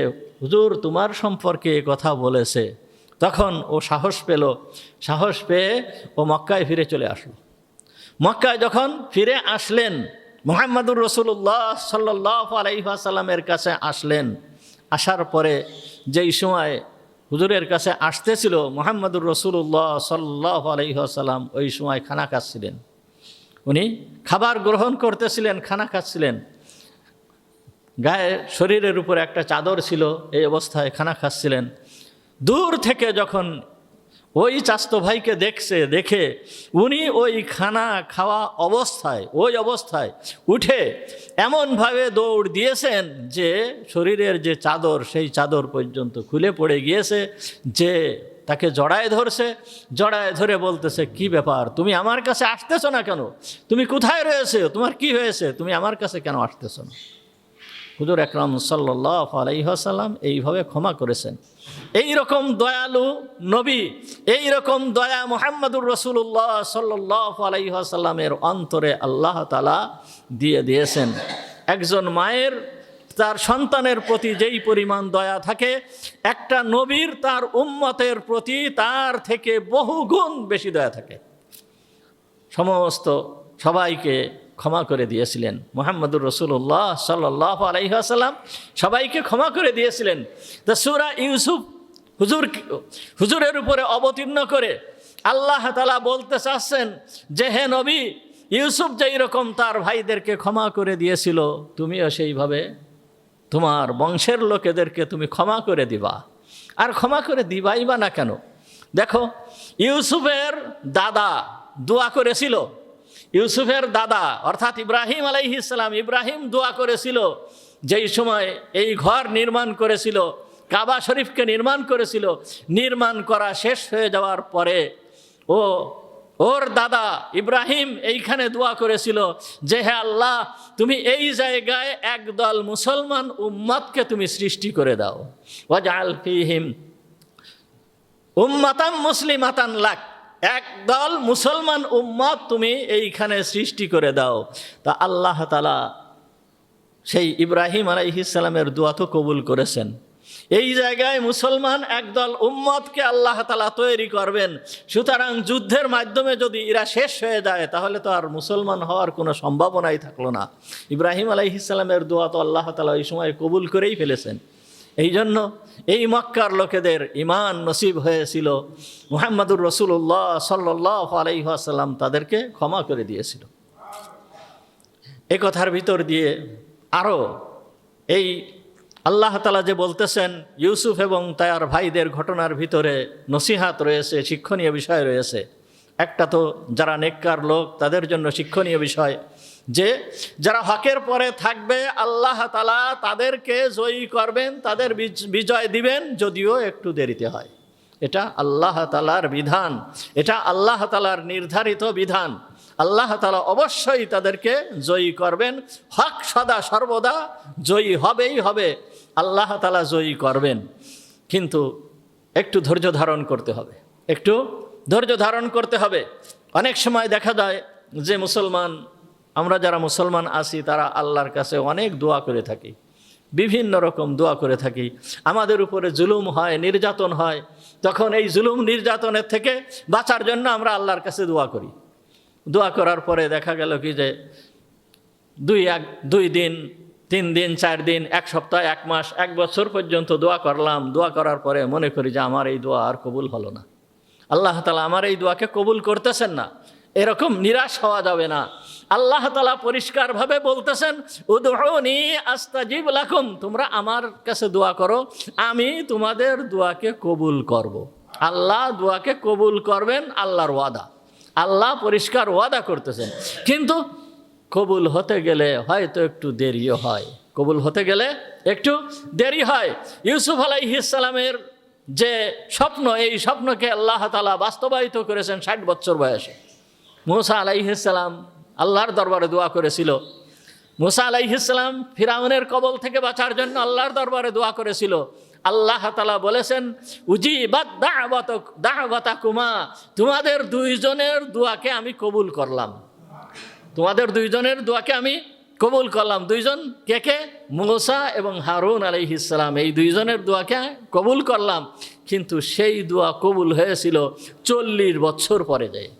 হুজুর তোমার সম্পর্কে এ কথা বলেছে, তখন ও সাহস পেয়ে ও মক্কায় ফিরে চলে আসলো। মক্কায় যখন ফিরে আসলেন, মুহাম্মদুর রাসূলুল্লাহ সাল্লাল্লাহু আলাইহি ওয়াসাল্লামের কাছে আসলেন। আসার পরে যেই সময় হুজুরের কাছে আসতেছিল মুহাম্মদুর রাসূলুল্লাহ সাল্লাল্লাহু আলাইহি ওয়াসাল্লাম, ওই সময় খানা খাচ্ছিলেন। উনি খাবার গ্রহণ করতেছিলেন, খানা খাচ্ছিলেন। গায়ে শরীরের উপরে একটা চাদর ছিল, এই অবস্থায় খানা খাচ্ছিলেন। দূর থেকে যখন ওই চাচতো ভাইকে দেখে উনি ওই খানা খাওয়া ওই অবস্থায় উঠে এমনভাবে দৌড় দিয়েছেন যে শরীরের যে চাদর, সেই চাদর পর্যন্ত খুলে পড়ে গিয়েছে। যে তাকে জড়ায় ধরে বলতেছে, কি ব্যাপার, তুমি আমার কাছে আসতেছো না কেন? তুমি কোথায় রয়েছে? তোমার কি হয়েছে? তুমি আমার কাছে কেন আসতেছো না? হুজুর আকরাম সাল্লাল্লাহু আলাইহি ওয়াসাল্লাম এইভাবে ক্ষমা করেছেন। এই রকম দয়ালু নবী, এই রকম দয়া মুহাম্মদুর রাসূলুল্লাহ সাল্লাল্লাহু আলাইহি ওয়াসাল্লামের অন্তরে আল্লাহ তাআলা দিয়েছেন। একজন মায়ের তার সন্তানের প্রতি যেই পরিমাণ দয়া থাকে, একটা নবীর তার উম্মতের প্রতি তার থেকে বহুগুণ বেশি দয়া থাকে। সমস্ত সবাইকে ক্ষমা করে দিয়েছিলেন মুহাম্মদুর রাসূলুল্লাহ সাল্লাল্লাহু আলাইহি ওয়াসাল্লাম, সবাইকে ক্ষমা করে দিয়েছিলেন। তো সূরা ইউসুফ হুজুরের উপরে অবতীর্ণ করে আল্লাহ তাআলা বলতে চাচ্ছেন যে, হে নবী, ইউসুফ যেই রকম তার ভাইদেরকে ক্ষমা করে দিয়েছিল, তুমিও সেইভাবে তোমার বংশের লোকেদেরকে তুমি ক্ষমা করে দিবা। আর ক্ষমা করে দিবাই বা না কেন? দেখো, ইউসুফের দাদা দোয়া করেছিল, ইউসুফের দাদা অর্থাৎ ইব্রাহিম আলাইহিস সালাম, ইব্রাহিম দোয়া করেছিল যেই সময় এই ঘর নির্মাণ করেছিল, কাবা শরীফকে নির্মাণ করেছিল, নির্মাণ করা শেষ হয়ে যাওয়ার পরে ওর দাদা ইব্রাহিম এইখানে দোয়া করেছিল যে, হে আল্লাহ, তুমি এই জায়গায় একদল মুসলমান উম্মতকে তুমি সৃষ্টি করে দাও। ওয়াজআল ফীহিম উম্মাতাম মুসলিমাতান লাক, একদল মুসলমান উম্মত তুমি এইখানে সৃষ্টি করে দাও। তা আল্লাহ তাআলা সেই ইব্রাহিম আলাইহিস সালামের দোয়া তো কবুল করেছেন। এই জায়গায় মুসলমান একদল উম্মতকে আল্লাহ তাআলা তৈরি করবেন। সুতরাং যুদ্ধের মাধ্যমে যদি এরা শেষ হয়ে যায়, তাহলে তো আর মুসলমান হওয়ার কোনো সম্ভাবনাই থাকলো না। ইব্রাহিম আলাইহিস সালামের দোয়া তো আল্লাহ তাআলা ওই সময় কবুল করেই ফেলেছেন। এই জন্য এই মক্কার লোকেদের ঈমান নসিব হয়েছিল, মুহাম্মদুর রাসূলুল্লাহ সাল্লাল্লাহু আলাইহি ওয়াসাল্লাম তাদেরকে ক্ষমা করে দিয়েছিল। এই কথার ভিতর দিয়ে আরও এই আল্লাহ তাআলা যে বলতেছেন, ইউসুফ এবং তার ভাইদের ঘটনার ভিতরে নসিহাত রয়েছে, শিক্ষণীয় বিষয় রয়েছে। একটা তো যারা নেককার লোক তাদের জন্য শিক্ষণীয় বিষয় যে যারা হকের পরে থাকবে, আল্লাহ তাআলা তাদেরকে জয়ী করবেন, তাদের বিজয় দিবেন, যদিও একটু দেরিতে হয়। এটা আল্লাহ তাআলার বিধান, এটা আল্লাহ তাআলার নির্ধারিত বিধান। আল্লাহ তাআলা অবশ্যই তাদেরকে জয়ী করবেন, হক সদা সর্বদা জয়ী হবেই হবে, আল্লাহ তাআলা জয়ী করবেন। কিন্তু একটু ধৈর্য ধারণ করতে হবে, একটু ধৈর্য ধারণ করতে হবে। অনেক সময় দেখা যায় যে আমরা যারা মুসলমান আছি তারা আল্লাহর কাছে অনেক দোয়া করে থাকি, বিভিন্ন রকম দোয়া করে থাকি। আমাদের উপরে জুলুম হয়, নির্যাতন হয়, তখন এই জুলুম নির্যাতনের থেকে বাঁচার জন্য আমরা আল্লাহর কাছে দোয়া করি। দোয়া করার পরে দেখা গেল কি যে 2 দিন, 3 দিন, 4 দিন, 1 সপ্তাহ, 1 মাস, 1 বছর পর্যন্ত দোয়া করলাম। দোয়া করার পরে মনে করি যে আমার এই দোয়া আর কবুল হলো না, আল্লাহ তাআলা আমার এই দোয়াকে কবুল করতেছেন না। এরকম নিরাশ হওয়া যাবে না। আল্লাহ তাআলা পরিষ্কারভাবে বলতেছেন, উদউনি আস্তাজিব লাকুম, তোমরা আমার কাছে দোয়া করো, আমি তোমাদের দোয়াকে কবুল করব। আল্লাহ দোয়াকে কবুল করবেন, আল্লাহর ওয়াদা, আল্লাহ পরিষ্কার ওয়াদা করতেছেন। কিন্তু কবুল হতে গেলে হয়তো একটু দেরিও হয়, কবুল হতে গেলে একটু দেরি হয়। ইউসুফ আলাইহিস সালামের যে স্বপ্ন, এই স্বপ্নকে আল্লাহ তাআলা বাস্তবায়িত করেছেন 60 বছর বয়সে। মূসা আলাইহিস সালাম আল্লাহর দরবারে দোয়া করেছিল। মূসা আলাইহিস সালাম ফিরাউনের কবল থেকে বাঁচার জন্য আল্লাহর দরবারে দোয়া করেছিল। আল্লাহ তাআলা বলেছেন, উজিবাত দাওয়াতাকুমা, তোমাদের 2 জনের দোয়াকে আমি কবুল করলাম, তোমাদের 2 জনের দোয়াকে আমি কবুল করলাম। 2 জন কে? মূসা এবং হারুন আলাইহিস সালাম, এই 2 জনের দোয়াকে কবুল করলাম। কিন্তু সেই দোয়া কবুল হয়েছিল 40 বছর পরে যায়।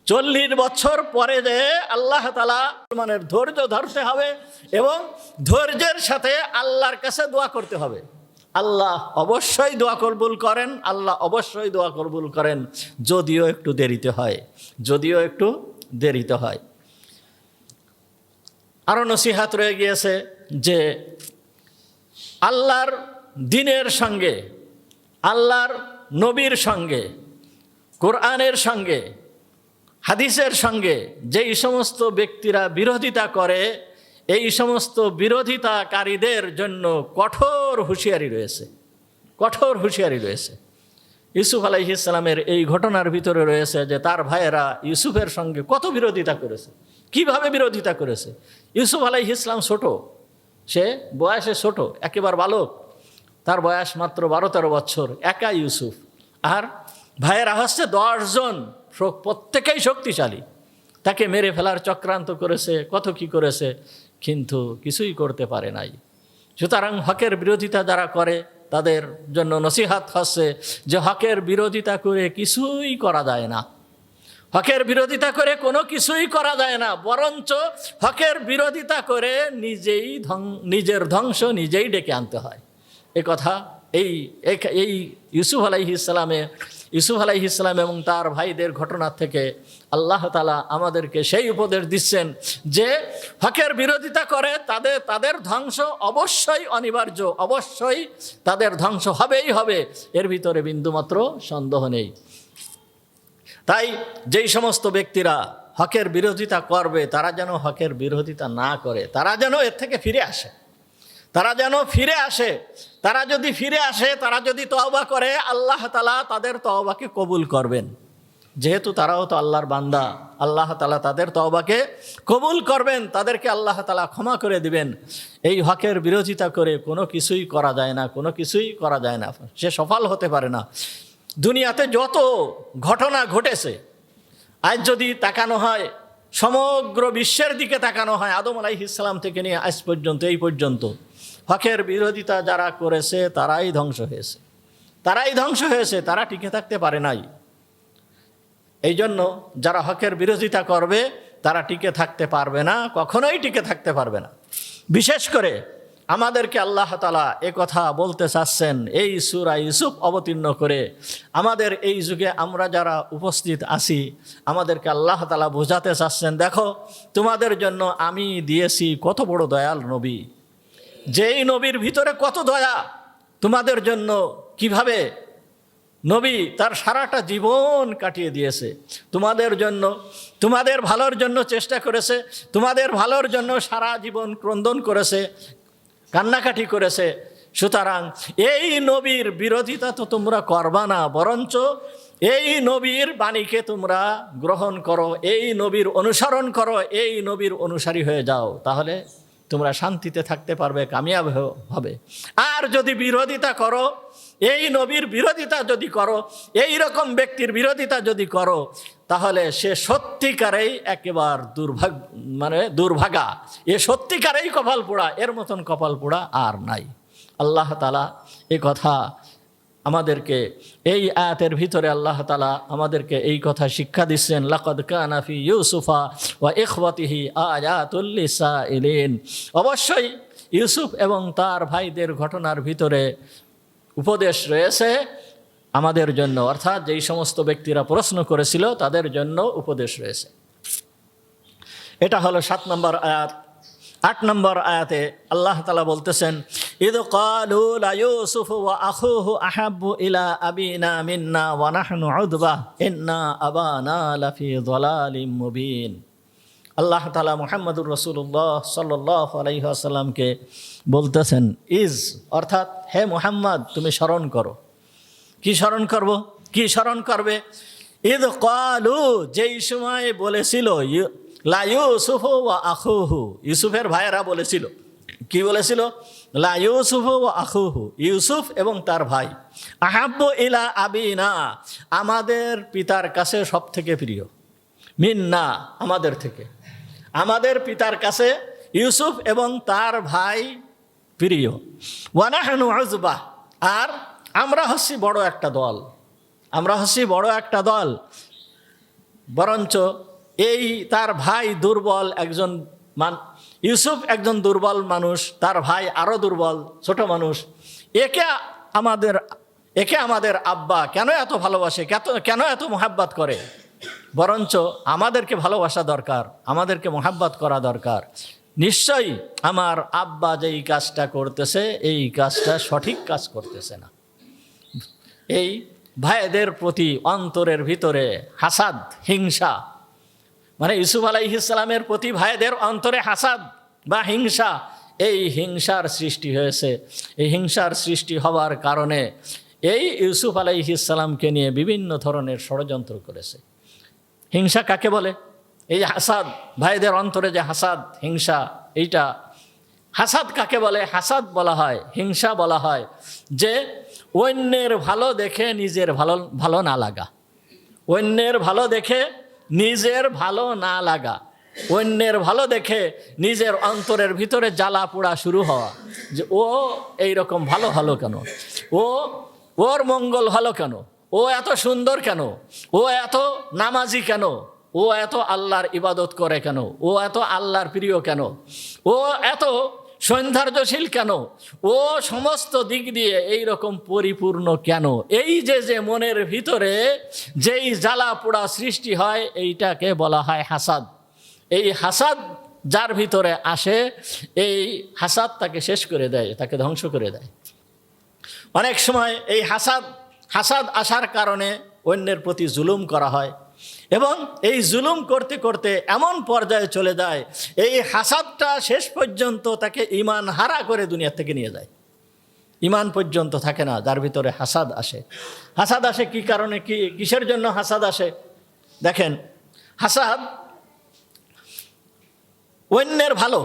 40 বছর পরে যে আল্লাহ তাআলা মানের ধৈর্য ধরতে হবে এবং ধৈর্যের সাথে আল্লাহর কাছে দোয়া করতে হবে। আল্লাহ অবশ্যই দোয়া কবুল করেন, আল্লাহ অবশ্যই দোয়া কবুল করেন, যদিও একটু দেরিতে হয়, যদিও একটু দেরিতে হয়। আরও নসিহাত রয়ে গিয়েছে যে আল্লাহর দ্বীনের সঙ্গে, আল্লাহর নবীর সঙ্গে, কোরআনের সঙ্গে, হাদিসের সঙ্গে যেই সমস্ত ব্যক্তিরা বিরোধিতা করে, এই সমস্ত বিরোধিতাকারীদের জন্য কঠোর হুঁশিয়ারি রয়েছে, কঠোর হুঁশিয়ারি রয়েছে। ইউসুফ আলাইহিস সালামের এই ঘটনার ভিতরে রয়েছে যে তার ভাইয়েরা ইউসুফের সঙ্গে কত বিরোধিতা করেছে, কিভাবে বিরোধিতা করেছে। ইউসুফ আলাইহিস সালাম ছোট, সে বয়সে ছোট, একেবারে বালক, তার বয়স মাত্র 12-13 বছর, একা ইউসুফ। আর ভাইয়েরা হচ্ছে 10 জন, প্রত্যেকেই শক্তিশালী, তাকে মেরে ফেলার চক্রান্ত করেছে, কত কি করেছে, কিন্তু কিছুই করতে পারে নাই। সুতরাং হকের বিরোধিতা যারা করে তাদের জন্য নসিহাত হচ্ছে যে হকের বিরোধিতা করে কিছুই করা যায় না, হকের বিরোধিতা করে কোনো কিছুই করা যায় না, বরঞ্চ হকের বিরোধিতা করে নিজের ধ্বংস নিজেই ডেকে আনতে হয়। এ কথা এই ইউসুফ আলাইহিস সালাম এবং তার ভাইদের ঘটনা থেকে আল্লাহ তাআলা আমাদেরকে সেই উপদেশ দিচ্ছেন যে হকের বিরোধিতা করে তাদের ধ্বংস অবশ্যই অনিবার্য, অবশ্যই তাদের ধ্বংস হবেই হবে, এর ভিতরে বিন্দুমাত্র সন্দেহ নেই। তাই যেই সমস্ত ব্যক্তিরা হকের বিরোধিতা করবে তারা যেন হকের বিরোধিতা না করে, তারা যেন এর থেকে ফিরে আসে, তারা যেন ফিরে আসে। তারা যদি ফিরে আসে, তারা যদি তওবা করে, আল্লাহ তাআলা তাদের তওবাকে কবুল করবেন। যেহেতু তারাও তো আল্লাহর বান্দা, আল্লাহ তাআলা তাদের তওবাকে কবুল করবেন, তাদেরকে আল্লাহ তাআলা ক্ষমা করে দিবেন। এই হকের বিরোধিতা করে কোনো কিছুই করা যায় না, কোনো কিছুই করা যায় না, সে সফল হতে পারে না। দুনিয়াতে যত ঘটনা ঘটেছে, আজ যদি তাকানো হয়, সমগ্র বিশ্বের দিকে তাকানো হয়, আদম আলাইহিস সালাম থেকে নিয়ে আজ পর্যন্ত, এই পর্যন্ত হকের বিরোধিতা যারা করেছে তারাই ধ্বংস হয়েছে, তারাই ধ্বংস হয়েছে, তারা টিকে থাকতে পারে নাই। এই জন্য যারা হকের বিরোধিতা করবে তারা টিকে থাকতে পারবে না, কখনোই টিকে থাকতে পারবে না। বিশেষ করে আমাদেরকে আল্লাহ তাআলা এ কথা বলতে চাচ্ছেন এই সূরা ইউসুফ অবতীর্ণ করে। আমাদের এই যুগে আমরা যারা উপস্থিত আছি, আমাদেরকে আল্লাহ তাআলা বোঝাতে চাচ্ছেন, দেখো তোমাদের জন্য আমি দিয়েছি কত বড় দয়াল নবী, যেই নবীর ভিতরে কত দয়া, তোমাদের জন্য কিভাবে নবী তার সারাটা জীবন কাটিয়ে দিয়েছে, তোমাদের জন্য, তোমাদের ভালোর জন্য চেষ্টা করেছে, তোমাদের ভালোর জন্য সারা জীবন ক্রন্দন করেছে, কান্নাকাটি করেছে। সুতরাং এই নবীর বিরোধিতা তো তোমরা করবা না, বরঞ্চ এই নবীর বাণীকে তোমরা গ্রহণ করো, এই নবীর অনুসরণ করো, এই নবীর অনুসারী হয়ে যাও, তাহলে তোমরা শান্তিতে থাকতে পারবে, কামিয়াব হবে। আর যদি বিরোধিতা করো, এই নবীর বিরোধিতা যদি করো, এই রকম ব্যক্তির বিরোধিতা যদি করো, তাহলে সে সত্যিকারেই একেবারে দুর্ভাগা, এ সত্যিকারেই কপাল পোড়া, এর মতন কপাল পোড়া আর নাই। আল্লাহ তাআলা এই কথা আমাদেরকে, এই আয়াতের ভিতরে আল্লাহ তাআলা আমাদেরকে এই কথা শিক্ষা দিচ্ছেন, লাকাদ কানা ফি ইউসুফা ওয়া ইখওয়াতিহি আয়াতুল লিসাইলিন। অবশ্যই ইউসুফ এবং তার ভাইদের ঘটনার ভিতরে উপদেশ রয়েছে আমাদের জন্য, অর্থাৎ যেই সমস্ত ব্যক্তিরা প্রশ্ন করেছিল তাদের জন্য উপদেশ রয়েছে। এটা হলো 7 নম্বর আয়াত। 8 নম্বর আয়াতে আল্লাহ তাআলা বলতেছেন, ইদ ক্বালু লা ইউসুফু ওয়া আখুহু আহাব্বু ইলা আবিনা মিন্না ওয়া নাহনু উদবা ইন্না আবানা লাফি যালালিম মুবিন। আল্লাহ তাআলা মুহাম্মদুর রাসূলুল্লাহ সাল্লাল্লাহু আলাইহি ওয়াসাল্লামকে বলতেছেন, ইজ অর্থাৎ হে মুহাম্মদ তুমি স্মরণ করো। কি স্মরণ করব? কি স্মরণ করবে? ইদ ক্বালু যেই সময় বলেছিল, লা ইউসুফু ওয়া আখুহু ইউসুফের ভাইয়েরা বলেছিল, কি বলেছিল? লা ইউসুফু ওয়া আখুহু ইউসুফ এবং তার ভাই, আহাব্বু ইলা আবিনা আমাদের পিতার কাছে সব থেকে প্রিয়, মিন্না আমাদের থেকে, আমাদের পিতার কাছে ইউসুফ এবং তার ভাই প্রিয়, ওয়া নাহনু উযবা আর আমরা হচ্ছি বড় একটা দল, আমরা হচ্ছি বড় একটা দল। বরঞ্চ এই তার ভাই দুর্বল একজন ইউসুফ একজন দুর্বল মানুষ, তার ভাই আরও দুর্বল ছোট মানুষ, একে আমাদের আব্বা কেন এত ভালোবাসে, কেন এত মোহাব্বত করে? বরঞ্চ আমাদেরকে ভালোবাসা দরকার, আমাদেরকে মোহাব্বত করা দরকার। নিশ্চয়ই আমার আব্বা যেই কাজটা করতেছে এই কাজটা সঠিক কাজ করতেছে না। এই ভাইদের প্রতি অন্তরের ভিতরে হাসাদ, হিংসা, মানে ইউসুফ আলাইহিস সালামের প্রতি ভাইদের অন্তরে হাসাদ বা হিংসা, এই হিংসার সৃষ্টি হয়েছে। এই হিংসার সৃষ্টি হওয়ার কারণে এই ইউসুফ আলাইহিস সালামকে নিয়ে বিভিন্ন ধরনের ষড়যন্ত্র করেছে। হিংসা কাকে বলে? এই হাসাদ, ভাইদের অন্তরে যে হাসাদ, হিংসা, এইটা হাসাদ কাকে বলে? হাসাদ বলা হয়, হিংসা বলা হয় যে অন্যের ভালো দেখে নিজের ভালো না লাগা। অন্যের ভালো দেখে নিজের ভালো না লাগা, অন্যের ভালো দেখে নিজের অন্তরের ভিতরে জ্বালা পোড়া শুরু হওয়া, যে ও এইরকম ভালো হলো কেন, ওর মঙ্গল হলো কেন, ও এত সুন্দর কেন, ও এত নামাজি কেন, ও এত আল্লাহর ইবাদত করে কেন, ও এত আল্লাহর প্রিয় কেন, ও এত সৌন্দর্যশীল কেন, ও সমস্ত দিক দিয়ে এই রকম পরিপূর্ণ কেন। এই যে মনের ভিতরে যেই জ্বালা পোড়া সৃষ্টি হয় এইটাকে বলা হয় হাসাদ। এই হাসাদ যার ভিতরে আসে, এই হাসাদ তাকে শেষ করে দেয়, তাকে ধ্বংস করে দেয়। অনেক সময় এই হাসাদ আসার কারণে অন্যের প্রতি জুলুম করা হয়, এবং এই জুলুম করতে করতে এমন পর্যায়ে চলে যায় এই হাসাদটা শেষ পর্যন্ত তাকে ঈমান হারা করে দুনিয়া থেকে নিয়ে যায়। ঈমান পর্যন্ত থাকে না যার ভিতরে হাসাদ আসে। হাসাদ আসে কি কারণে, কিসের জন্য হাসাদ আসে? দেখেন, হাসাদ অন্যের ভালো।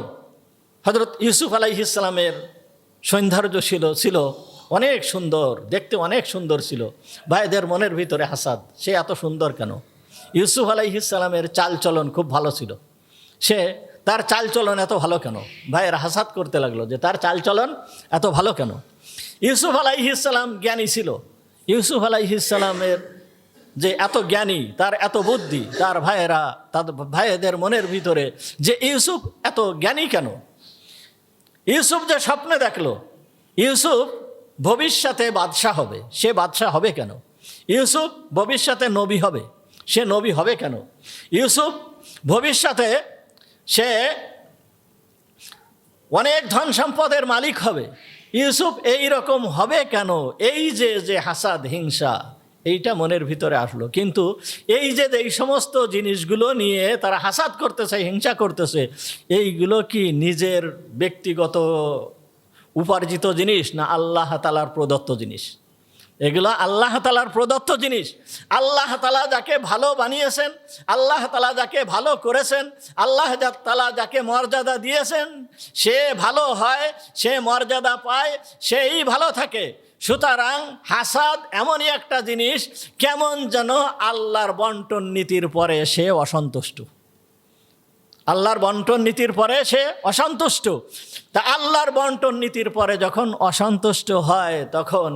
হযরত ইউসুফ আলাইহিস সালামের সৌন্দর্য ছিল অনেক সুন্দর, দেখতে অনেক সুন্দর ছিল। ভাইদের মনের ভিতরে হাসাদ, সে এত সুন্দর কেন? ইউসুফ আলাইহিস সালামের চালচলন খুব ভালো ছিল, তার চালচলন এত ভালো কেন? ভাইয়ের হাসাদ করতে লাগলো যে তার চালচলন এত ভালো কেন? ইউসুফ আলাইহিস সালাম জ্ঞানী ছিল। ইউসুফ আলাইহিস সালামের যে এত জ্ঞানী, তার এত বুদ্ধি, তার ভাইয়েদের মনের ভিতরে যে ইউসুফ এত জ্ঞানী কেন? ইউসুফ যে স্বপ্নে দেখলো ইউসুফ ভবিষ্যতে বাদশাহ হবে, সে বাদশাহ হবে কেন? ইউসুফ ভবিষ্যতে নবী হবে, সে নবী হবে কেন? ইউসুফ ভবিষ্যতে সে অনেক ধন সম্পদের মালিক হবে, ইউসুফ এই রকম হবে কেন? এই যে হাসাদ, হিংসা, এইটা মনের ভিতরে আসলো। কিন্তু এই সমস্ত জিনিসগুলো নিয়ে তারা হাসাদ করতেছে, হিংসা করতেছে, এইগুলো কি নিজের ব্যক্তিগত উপার্জিত জিনিস না আল্লাহ তাআলার প্রদত্ত জিনিস? এগুলো আল্লাহ তাআলার প্রদত্ত জিনিস। আল্লাহ তাআলা যাকে ভালো বানিয়েছেন, আল্লাহ তাআলা যাকে ভালো করেছেন, আল্লাহ তাআলা যাকে মর্যাদা দিয়েছেন, সে ভালো হয়, সে মর্যাদা পায়, সেই ভালো থাকে। সুতরাং হাসাদ এমনই একটা জিনিস, কেমন যেন আল্লাহর বন্টন নীতির পরে সে অসন্তুষ্ট। আল্লাহর বন্টন নীতির পরে সে অসন্তুষ্ট। তা আল্লাহর বন্টন নীতির পরে যখন অসন্তুষ্ট হয়, তখন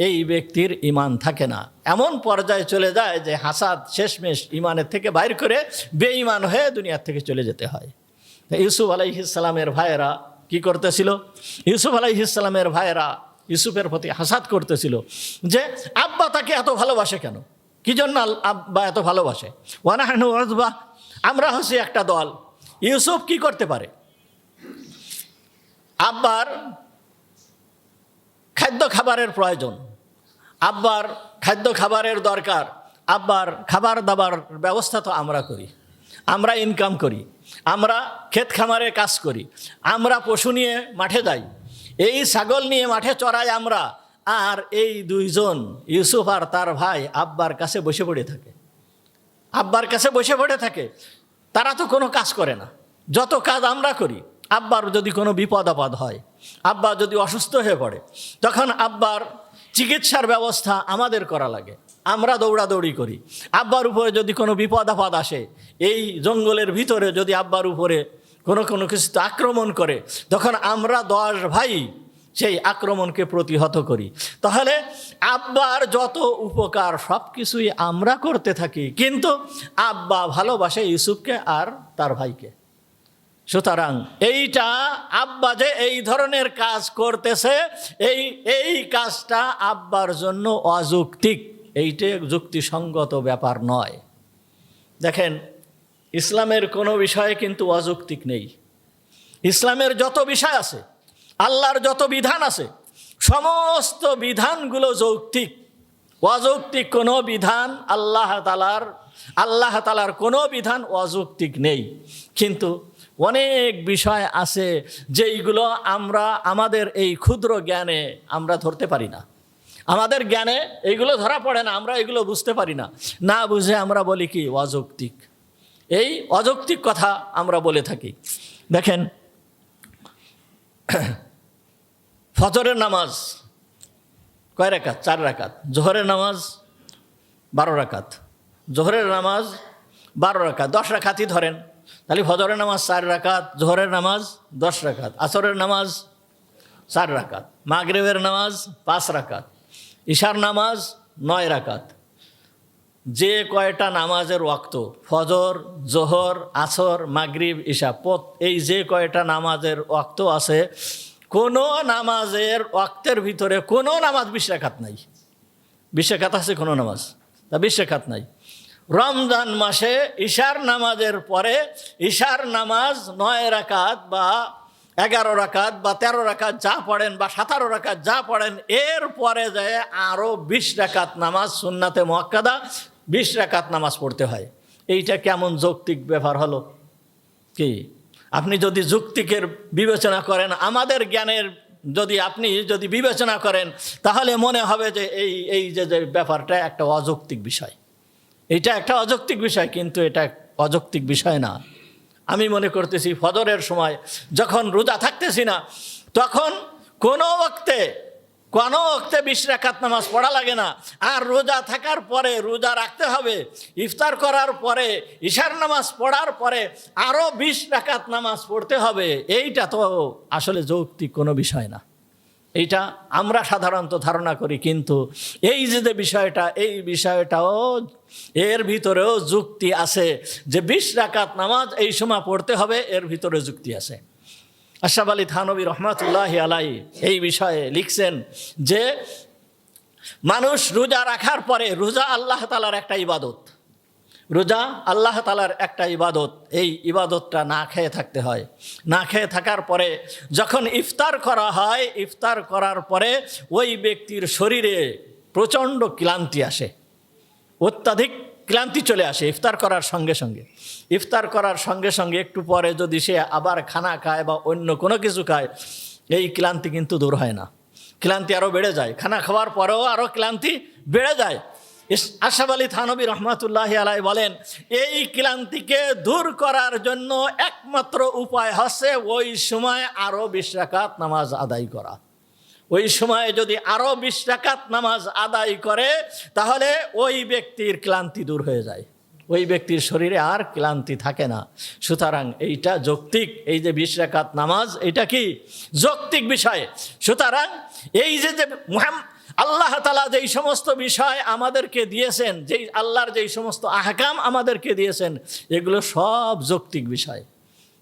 এই ব্যক্তির ঈমান থাকে না। এমন পর্যায়ে চলে যায় যে হাসাদ শেষমেশ ঈমানের থেকে বাইর করে বেঈমান হয়ে দুনিয়ার থেকে চলে যেতে হয়। ইউসুফ আলাইহিস সালামের ভাইয়েরা কি করতেছিল? ইউসুফ আলাইহিস সালামের ভাইয়েরা ইউসুফের প্রতি হাসাদ করতেছিল যে আব্বা তাকে এত ভালোবাসে কেন? কি জন্য আব্বা এত ভালোবাসে? ওয়ানাহনু উযবা, আমরা হচ্ছি একটা দল। ইউসুফ কি করতে পারে? আব্বার খাদ্য খাবারের প্রয়োজন, আব্বার খাদ্য খাবারের দরকার, আব্বার খাবার দাবার ব্যবস্থা তো আমরা করি, আমরা ইনকাম করি, আমরা ক্ষেত খামারে কাজ করি, আমরা পশু নিয়ে মাঠে যাই, এই ছাগল নিয়ে মাঠে চড়াই আমরা। আর এই দুইজন ইউসুফ আর তার ভাই আব্বার কাছে বসে পড়ে থাকে, আব্বার কাছে বসে পড়ে থাকে। তারা তো কোনো কাজ করে না, যত কাজ আমরা করি। আব্বার যদি কোনো বিপদ আপদ হয়, আব্বা যদি অসুস্থ হয়ে পড়ে, তখন আব্বার চিকিৎসার ব্যবস্থা আমাদের করা লাগে, আমরা দৌড়াদৌড়ি করি। আব্বার উপরে যদি কোনো বিপদ আপদ আসে, এই জঙ্গলের ভিতরে যদি আব্বার উপরে কোনো কিছুতে আক্রমণ করে, তখন আমরা 10 ভাই সেই আক্রমণকে প্রতিহত করি। তাহলে আব্বার যত উপকার সব কিছুই আমরা করতে থাকি, কিন্তু আব্বা ভালোবাসে ইউসুফকে আর তার ভাইকে। সুতরাং এইটা আব্বা যে এই ধরনের কাজ করতেছে, এই কাজটা আব্বার জন্য অযৌক্তিক, এইটা যুক্তিসঙ্গত ব্যাপার নয়। দেখেন, ইসলামের কোনো বিষয়ে কিন্তু অযৌক্তিক নেই। ইসলামের যত বিষয় আছে, আল্লাহর যত বিধান আছে, সমস্ত বিধানগুলো যৌক্তিক। অযৌক্তিক কোনো বিধান আল্লাহ তাআলার কোনো বিধান অযৌক্তিক নেই। কিন্তু অনেক বিষয় আছে যেইগুলো আমরা আমাদের এই ক্ষুদ্র জ্ঞানে আমরা ধরতে পারি না, আমাদের জ্ঞানে এইগুলো ধরা পড়ে না, আমরা এগুলো বুঝতে পারি না। না বুঝে আমরা বলি কি অযৌক্তিক। এই অযৌক্তিক কথা আমরা বলে থাকি। দেখেন, ফজরের নামাজ কয় রাকাত? 4 রাকাত। জোহরের নামাজ 12 রাকাত। জোহরের নামাজ 12 রাকাত, 10 রাকাতই ধরেন। তাহলে ফজরের নামাজ 4 রাকাত, জোহরের নামাজ 10 রাকাত, আসরের নামাজ 4 রাকাত, মাগরিবের নামাজ 5 রাকাত, ইশার নামাজ 9 রাকাত। যে কয়টা নামাজের ওয়াক্ত, ফজর, জোহর, আসর, মাগরিব, ইশা, এই যে কয়টা নামাজের ওয়াক্ত আছে, কোনো নামাজের ওয়াক্তের ভিতরে কোনো নামাজ 20 রাকাত নাই। 20 রাকাত আছে কোনো নামাজ? তা 20 রাকাত নাই। রমজান মাসে ইশার নামাজের পরে ইশার নামাজ 9 রাকাত বা 11 রাকাত বা 13 রাকাত যা পড়েন বা 17 রাকাত যা পড়েন, এর পরে যায় আরও 20 রাকাত নামাজ সুন্নাতে মুআক্কাদা 20 রাকাত নামাজ পড়তে হয়। এইটা কেমন যৌক্তিক ব্যাপার হলো? কি আপনি যদি যৌক্তিকের বিবেচনা করেন, আমাদের জ্ঞানের আপনি যদি বিবেচনা করেন, তাহলে মনে হবে যে এই যে ব্যাপারটা একটা অযৌক্তিক বিষয়। এটা একটা অযৌক্তিক বিষয়, কিন্তু এটা অযৌক্তিক বিষয় না। আমি মনে করতেছি ফজরের সময় যখন রোজা থাকতেছি না, তখন কোনো ওয়াক্তে 20 রাকাত নামাজ পড়া লাগে না। আর রোজা থাকার পরে রোজা রাখতে হবে, ইফতার করার পরে ইশার নামাজ পড়ার পরে আরও 20 রাকাত নামাজ পড়তে হবে। এইটা তো আসলে যৌক্তিক কোনো বিষয় না। এইটা আমরা সাধারণত ধারণা করি, কিন্তু এই যে বিষয়টা, এই বিষয়টাও এর ভিতরেও যুক্তি আছে যে 20 রাকাত নামাজ এই সময় পড়তে হবে, এর ভিতরে যুক্তি আছে। আশরাফ আলী থানভী রহমাতুল্লাহি আলাইহি এই বিষয়ে লিখছেন যে মানুষ রোজা রাখার পরে, রোজা আল্লাহ তাআলার একটা ইবাদত, রোজা আল্লাহ তাআলার একটা ইবাদত, এই ইবাদতটা না খেয়ে থাকতে হয়। না খেয়ে থাকার পরে যখন ইফতার করা হয়, ইফতার করার পরে ওই ব্যক্তির শরীরে প্রচণ্ড ক্লান্তি আসে, অত্যাধিক ক্লান্তি চলে আসে ইফতার করার সঙ্গে সঙ্গে। ইফতার করার সঙ্গে সঙ্গে একটু পরে যদি সে আবার খানা খায় বা অন্য কোনো কিছু খায়, এই ক্লান্তি কিন্তু দূর হয় না, ক্লান্তি আরও বেড়ে যায়। খানা খাওয়ার পরেও আরও ক্লান্তি বেড়ে যায়। আশরাফ আলী থানভী রহমাতুল্লাহি আলাইহি বলেন, এই ক্লান্তিকে দূর করার জন্য একমাত্র উপায় হচ্ছে ওই সময় আরও 20 রাকাত নামাজ আদায় করা। ওই সময়ে যদি আরও 20 রাকাত নামাজ আদায় করে, তাহলে ওই ব্যক্তির ক্লান্তি দূর হয়ে যায়, ওই ব্যক্তির শরীরে আর ক্লান্তি থাকে না। সুতরাং এইটা যৌক্তিক, এই যে 20 রাকাত নামাজ, এটা কি যৌক্তিক বিষয়। সুতরাং এই যে আল্লাহ তাআলা যেই সমস্ত বিষয় আমাদেরকে দিয়েছেন, যেই আল্লাহর যেই সমস্ত আহকাম আমাদেরকে দিয়েছেন, এগুলো সব যৌক্তিক বিষয়।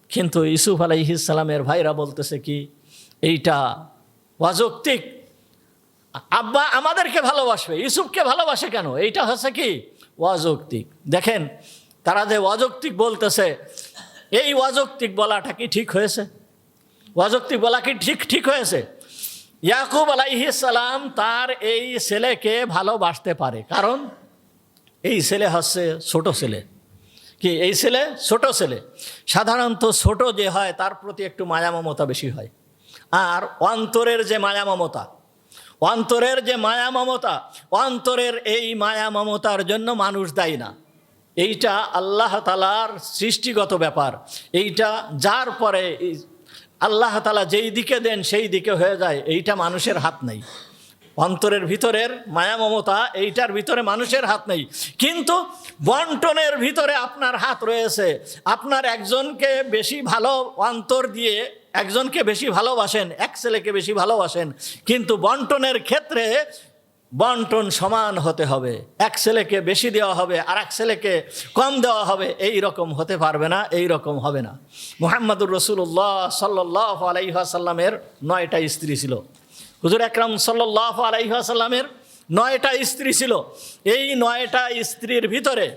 কিন্তু ইউসুফ আলাইহিস সালামের ভাইরা বলতেছে কি এইটা অযৌক্তিক। আব্বা আমাদেরকে ভালোবাসবে, ইউসুফকে ভালোবাসে কেন? এইটা হচ্ছে কি অযৌক্তিক। দেখেন তারা যে অযৌক্তিক বলতেছে, এই অযৌক্তিক বলাটা কি ঠিক হয়েছে? অযৌক্তিক বলা কি ঠিক হয়েছে? ইয়াকুব আলাইহিস সালাম তার এই ছেলেকে ভালোবাসতে পারে, কারণ এই ছেলে হচ্ছে ছোট ছেলে। কি এই ছেলে ছোট ছেলে? সাধারণত ছোট যে হয় তার প্রতি একটু মায়া মমতা বেশি হয়। আর অন্তরের যে মায়া মমতা, অন্তরের এই মায়া মমতার জন্য মানুষ দায়ী না। এইটা আল্লাহ তাআলার সৃষ্টিগত ব্যাপার। এইটা যার পরে আল্লাহ তাআলা যেই দিকে দেন সেই দিকে হয়ে যায়, এইটা মানুষের হাত নেই। অন্তরের ভিতরের মায়া মমতা, এইটার ভিতরে মানুষের হাত নেই। কিন্তু বন্টনের ভিতরে আপনার হাত রয়েছে। আপনার একজনকে বেশি ভালো অন্তর দিয়ে একজনকে বেশি ভালোবাসেন, এক ছেলেকে বেশি ভালোবাসেন, কিন্তু বন্টনের ক্ষেত্রে বন্টন সমান হতে হবে। এক ছেলেকে বেশি দেওয়া হবে আর এক ছেলেকে কম দেওয়া হবে, এই রকম হতে পারবে না, এই রকম হবে না। মুহাম্মদুর রাসূলুল্লাহ সাল্লাল্লাহু আলাইহি ওয়াসাল্লামের 9টা স্ত্রী ছিল। হুজুর আকরাম সাল্লাল্লাহু আলাইহি ওয়াসাল্লামের 9টা স্ত্রী ছিল। এই 9টা স্ত্রীর ভিতরে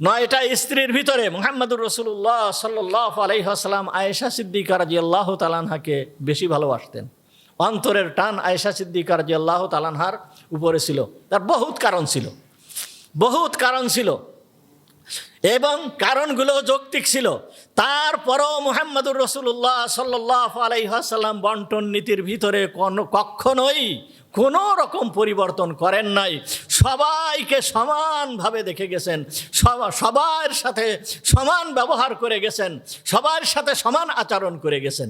9টা স্ত্রীর ভিতরে মুহাম্মদুর রাসূলুল্লাহ সাল্লাল্লাহু আলাইহি ওয়াসাল্লাম আয়েশা সিদ্দিকা রাদিয়াল্লাহু তাআলা আনহাকে বেশি ভালোবাসতেন। অন্তরের টান আয়েশা সিদ্দিকা রাদিয়াল্লাহু তাআলা আনহার উপরে ছিল। তার বহুত কারণ ছিল এবং কারণগুলো যৌক্তিক ছিল। তারপরও মুহাম্মদুর রাসূলুল্লাহ সাল্লাল্লাহু আলাইহি ওয়াসাল্লাম বন্টন নীতির ভিতরে কখনোই কোনো রকম পরিবর্তন করেন নাই। সবাইকে সমানভাবে দেখে গেছেন, সবার সাথে সমান ব্যবহার করে গেছেন, সবার সাথে সমান আচরণ করে গেছেন।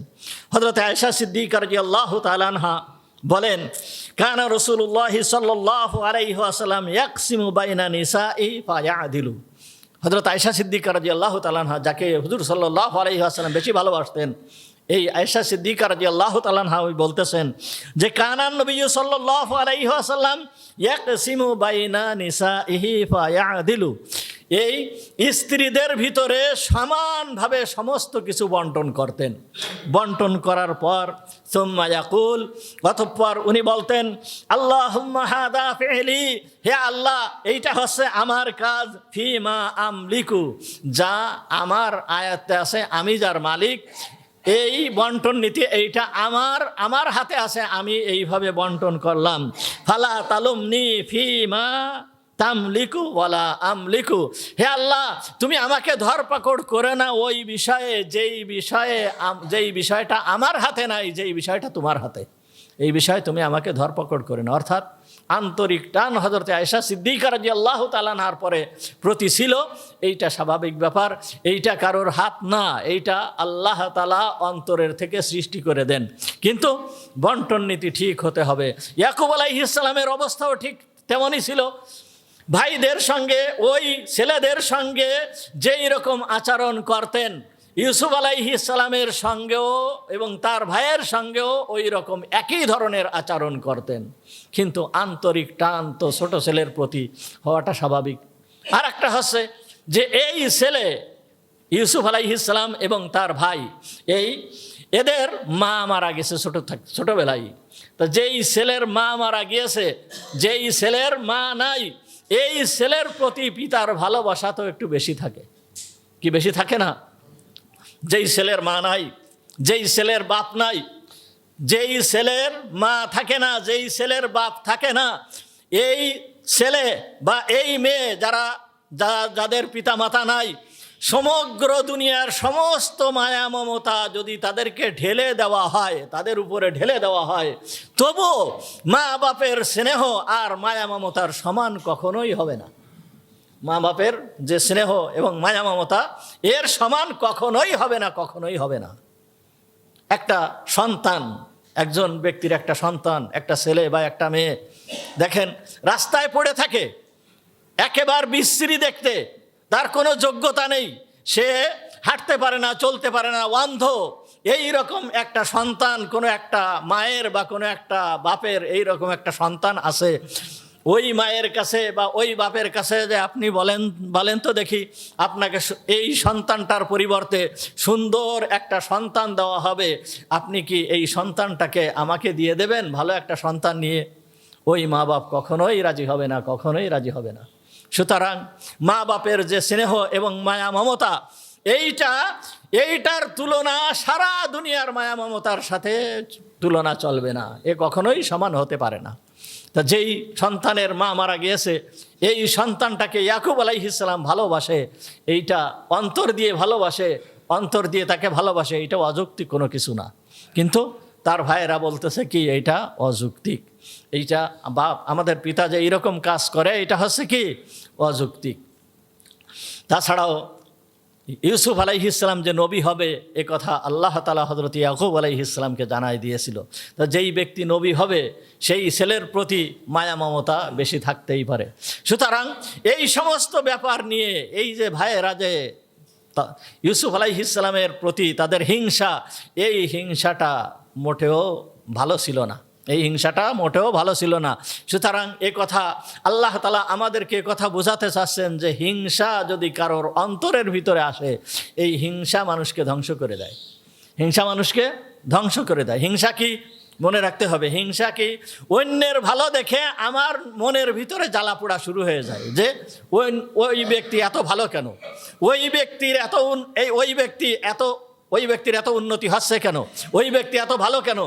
হযরত আয়েশা সিদ্দিকা রাদিয়াল্লাহু তাআলা আনহা বলেন, কানা রাসূলুল্লাহ সাল্লাল্লাহু আলাইহি ওয়াসাল্লাম ইয়াকসিমু বাইনা নিসাই ফায়াদিলু। হযরত আয়েশা সিদ্দিকা রাদিয়াল্লাহু তাআলা আনহা, যাকে হুজুর সাল্লাল্লাহু আলাইহি ওয়াসাল্লাম বেশি ভালোবাসতেন, এই আয়েশা সিদ্দিকা রাদিয়াল্লাহু তাআলা আনহা বলতেছেন যে কানান নবী সাল্লাল্লাহু আলাইহি ওয়াসাল্লাম ইয়াকসিমু বাইনা নিসাইহি ফায়াদিলু। এই স্ত্রীদের ভিতরে সমানভাবে সমস্ত কিছু বন্টন করতেন। বন্টন করার পর সুম্মা ইয়াকুল, অতঃপর উনি বলতেন, আল্লাহুম্মা হাদা ফি'লি, হে আল্লাহ এইটা হচ্ছে আমার কাজ, ফিমা আমলিকু, যা আমার আয়াতে আছে, আমি যার মালিক, এই বন্টন নীতি এইটা আমার হাতে আছে, আমি এইভাবে বন্টন করলাম। ফালা তালুমনি ফিমা তামলিকু ওয়ালা আমলিকু, হে আল্লাহ তুমি আমাকে ধরপাকড় করে না ওই বিষয়ে যেই বিষয়টা আমার হাতে নাই, যেই বিষয়টা তোমার হাতে, এই বিষয়ে তুমি আমাকে ধরপাকড় করে না। অর্থাৎ আন্তরিক টান হযরত আয়েশা সিদ্দিকা রাদিয়াল্লাহু তাআলা আনহার পরে প্রতি ছিল। এইটা স্বাভাবিক ব্যাপার, এইটা কারোর হাত না, এইটা আল্লাহ তাআলা অন্তরের থেকে সৃষ্টি করে দেন। কিন্তু বন্টন নীতি ঠিক হতে হবে। ইয়াকুব আলাইহিস সালামের অবস্থাও ঠিক তেমনই ছিল। ভাইদের সঙ্গে, ওই ছেলেদের সঙ্গে যেই রকম আচরণ করতেন, ইউসুফ আলাইহিস সালামের সঙ্গেও এবং তার ভাইয়ের সঙ্গেও ওই রকম একই ধরনের আচরণ করতেন। কিন্তু আন্তরিক টান তো ছোট ছেলের প্রতি হওয়াটা স্বাভাবিক। আর একটা হচ্ছে যে এই ছেলে ইউসুফ আলাইহিস সালাম এবং তার ভাই, এদের মা মারা গেছে ছোটবেলায়। তো যেই ছেলের মা মারা গিয়েছে, যেই ছেলের মা নাই, এই ছেলের প্রতি পিতার ভালোবাসা তো একটু বেশি থাকে, কি বেশি থাকে না? যেই ছেলের মা নাই, যেই ছেলের বাপ নাই, যেই ছেলের মা থাকে না, যেই ছেলের বাপ থাকে না, এই ছেলে বা এই মেয়ে যাদের পিতা মাতা নাই, সমগ্র দুনিয়ার সমস্ত মায়া মমতা যদি তাদেরকে ঢেলে দেওয়া হয়, তাদের উপরে ঢেলে দেওয়া হয়, তবু মা বাপের স্নেহ আর মায়া মমতার সমান কখনোই হবে না। মা বাপের যে স্নেহ এবং মায়া মমতা, এর সমান কখনোই হবে না, কখনোই হবে না। একটা সন্তান, একজন ব্যক্তির একটা সন্তান, একটা ছেলে বা একটা মেয়ে দেখেন রাস্তায় পড়ে থাকে, একেবারে বিশ্রী দেখতে, তার কোনো যোগ্যতা নেই, সে হাঁটতে পারে না, চলতে পারে না, অন্ধ, এই রকম একটা সন্তান কোনো একটা মায়ের বা কোনো একটা বাপের এই রকম একটা সন্তান আছে, ওই মায়ের কাছে বা ওই বাপের কাছে যে আপনি বলেন তো দেখি, আপনাকে এই সন্তানটার পরিবর্তে সুন্দর একটা সন্তান দেওয়া হবে, আপনি কি এই সন্তানটাকে আমাকে দিয়ে দেবেন ভালো একটা সন্তান নিয়ে? ওই মা বাপ কখনোই রাজি হবে না, কখনোই রাজি হবে না। সুতরাং মা বাপের যে স্নেহ এবং মায়া মমতা, এইটার তুলনা সারা দুনিয়ার মায়া মমতার সাথে তুলনা চলবে না, এ কখনোই সমান হতে পারে না। তা যেই সন্তানের মা মারা গিয়েছে, এই সন্তানটাকে ইয়াকুব আলাইহিস সালাম ভালোবাসে, এইটা অন্তর দিয়ে ভালোবাসে, অন্তর দিয়ে তাকে ভালোবাসে, এইটা অযৌক্তিক কোনো কিছু না। কিন্তু তার ভাইয়েরা বলতেছে কি এইটা অযৌক্তিক, এইটা বাপ আমাদের পিতা যে এইরকম কাজ করে, এটা হচ্ছে কি অযৌক্তিক। তাছাড়াও ইউসুফ আলাইহিস সালাম যে নবী হবে, এ কথা আল্লাহ তাআলা হযরত ইয়াকুব আলাইহিস সালামকে জানাই দিয়েছিল। তো যেই ব্যক্তি নবী হবে, সেই ছেলের প্রতি মায়া মমতা বেশি থাকতেই পারে। সুতরাং এই সমস্ত ব্যাপার নিয়ে এই যে ভাইয়েরা যে ইউসুফ আলাইহিস সালামের প্রতি তাদের হিংসা, এই হিংসাটা মোটেও ভালো ছিল না, এই হিংসাটা মোটেও ভালো ছিল না। সুতরাং এ কথা আল্লাহ তাআলা আমাদেরকে কথা বোঝাতে চাচ্ছেন যে হিংসা যদি কারোর অন্তরের ভিতরে আসে, এই হিংসা মানুষকে ধ্বংস করে দেয়, হিংসা মানুষকে ধ্বংস করে দেয়। হিংসা কি? মনে রাখতে হবে হিংসা কি, অন্যের ভালো দেখে আমার মনের ভিতরে জ্বালা পোড়া শুরু হয়ে যায় যে ওই ব্যক্তি এত ভালো কেন, ওই ব্যক্তির এত উন্নতি হচ্ছে কেন, ওই ব্যক্তি এত ভালো কেন,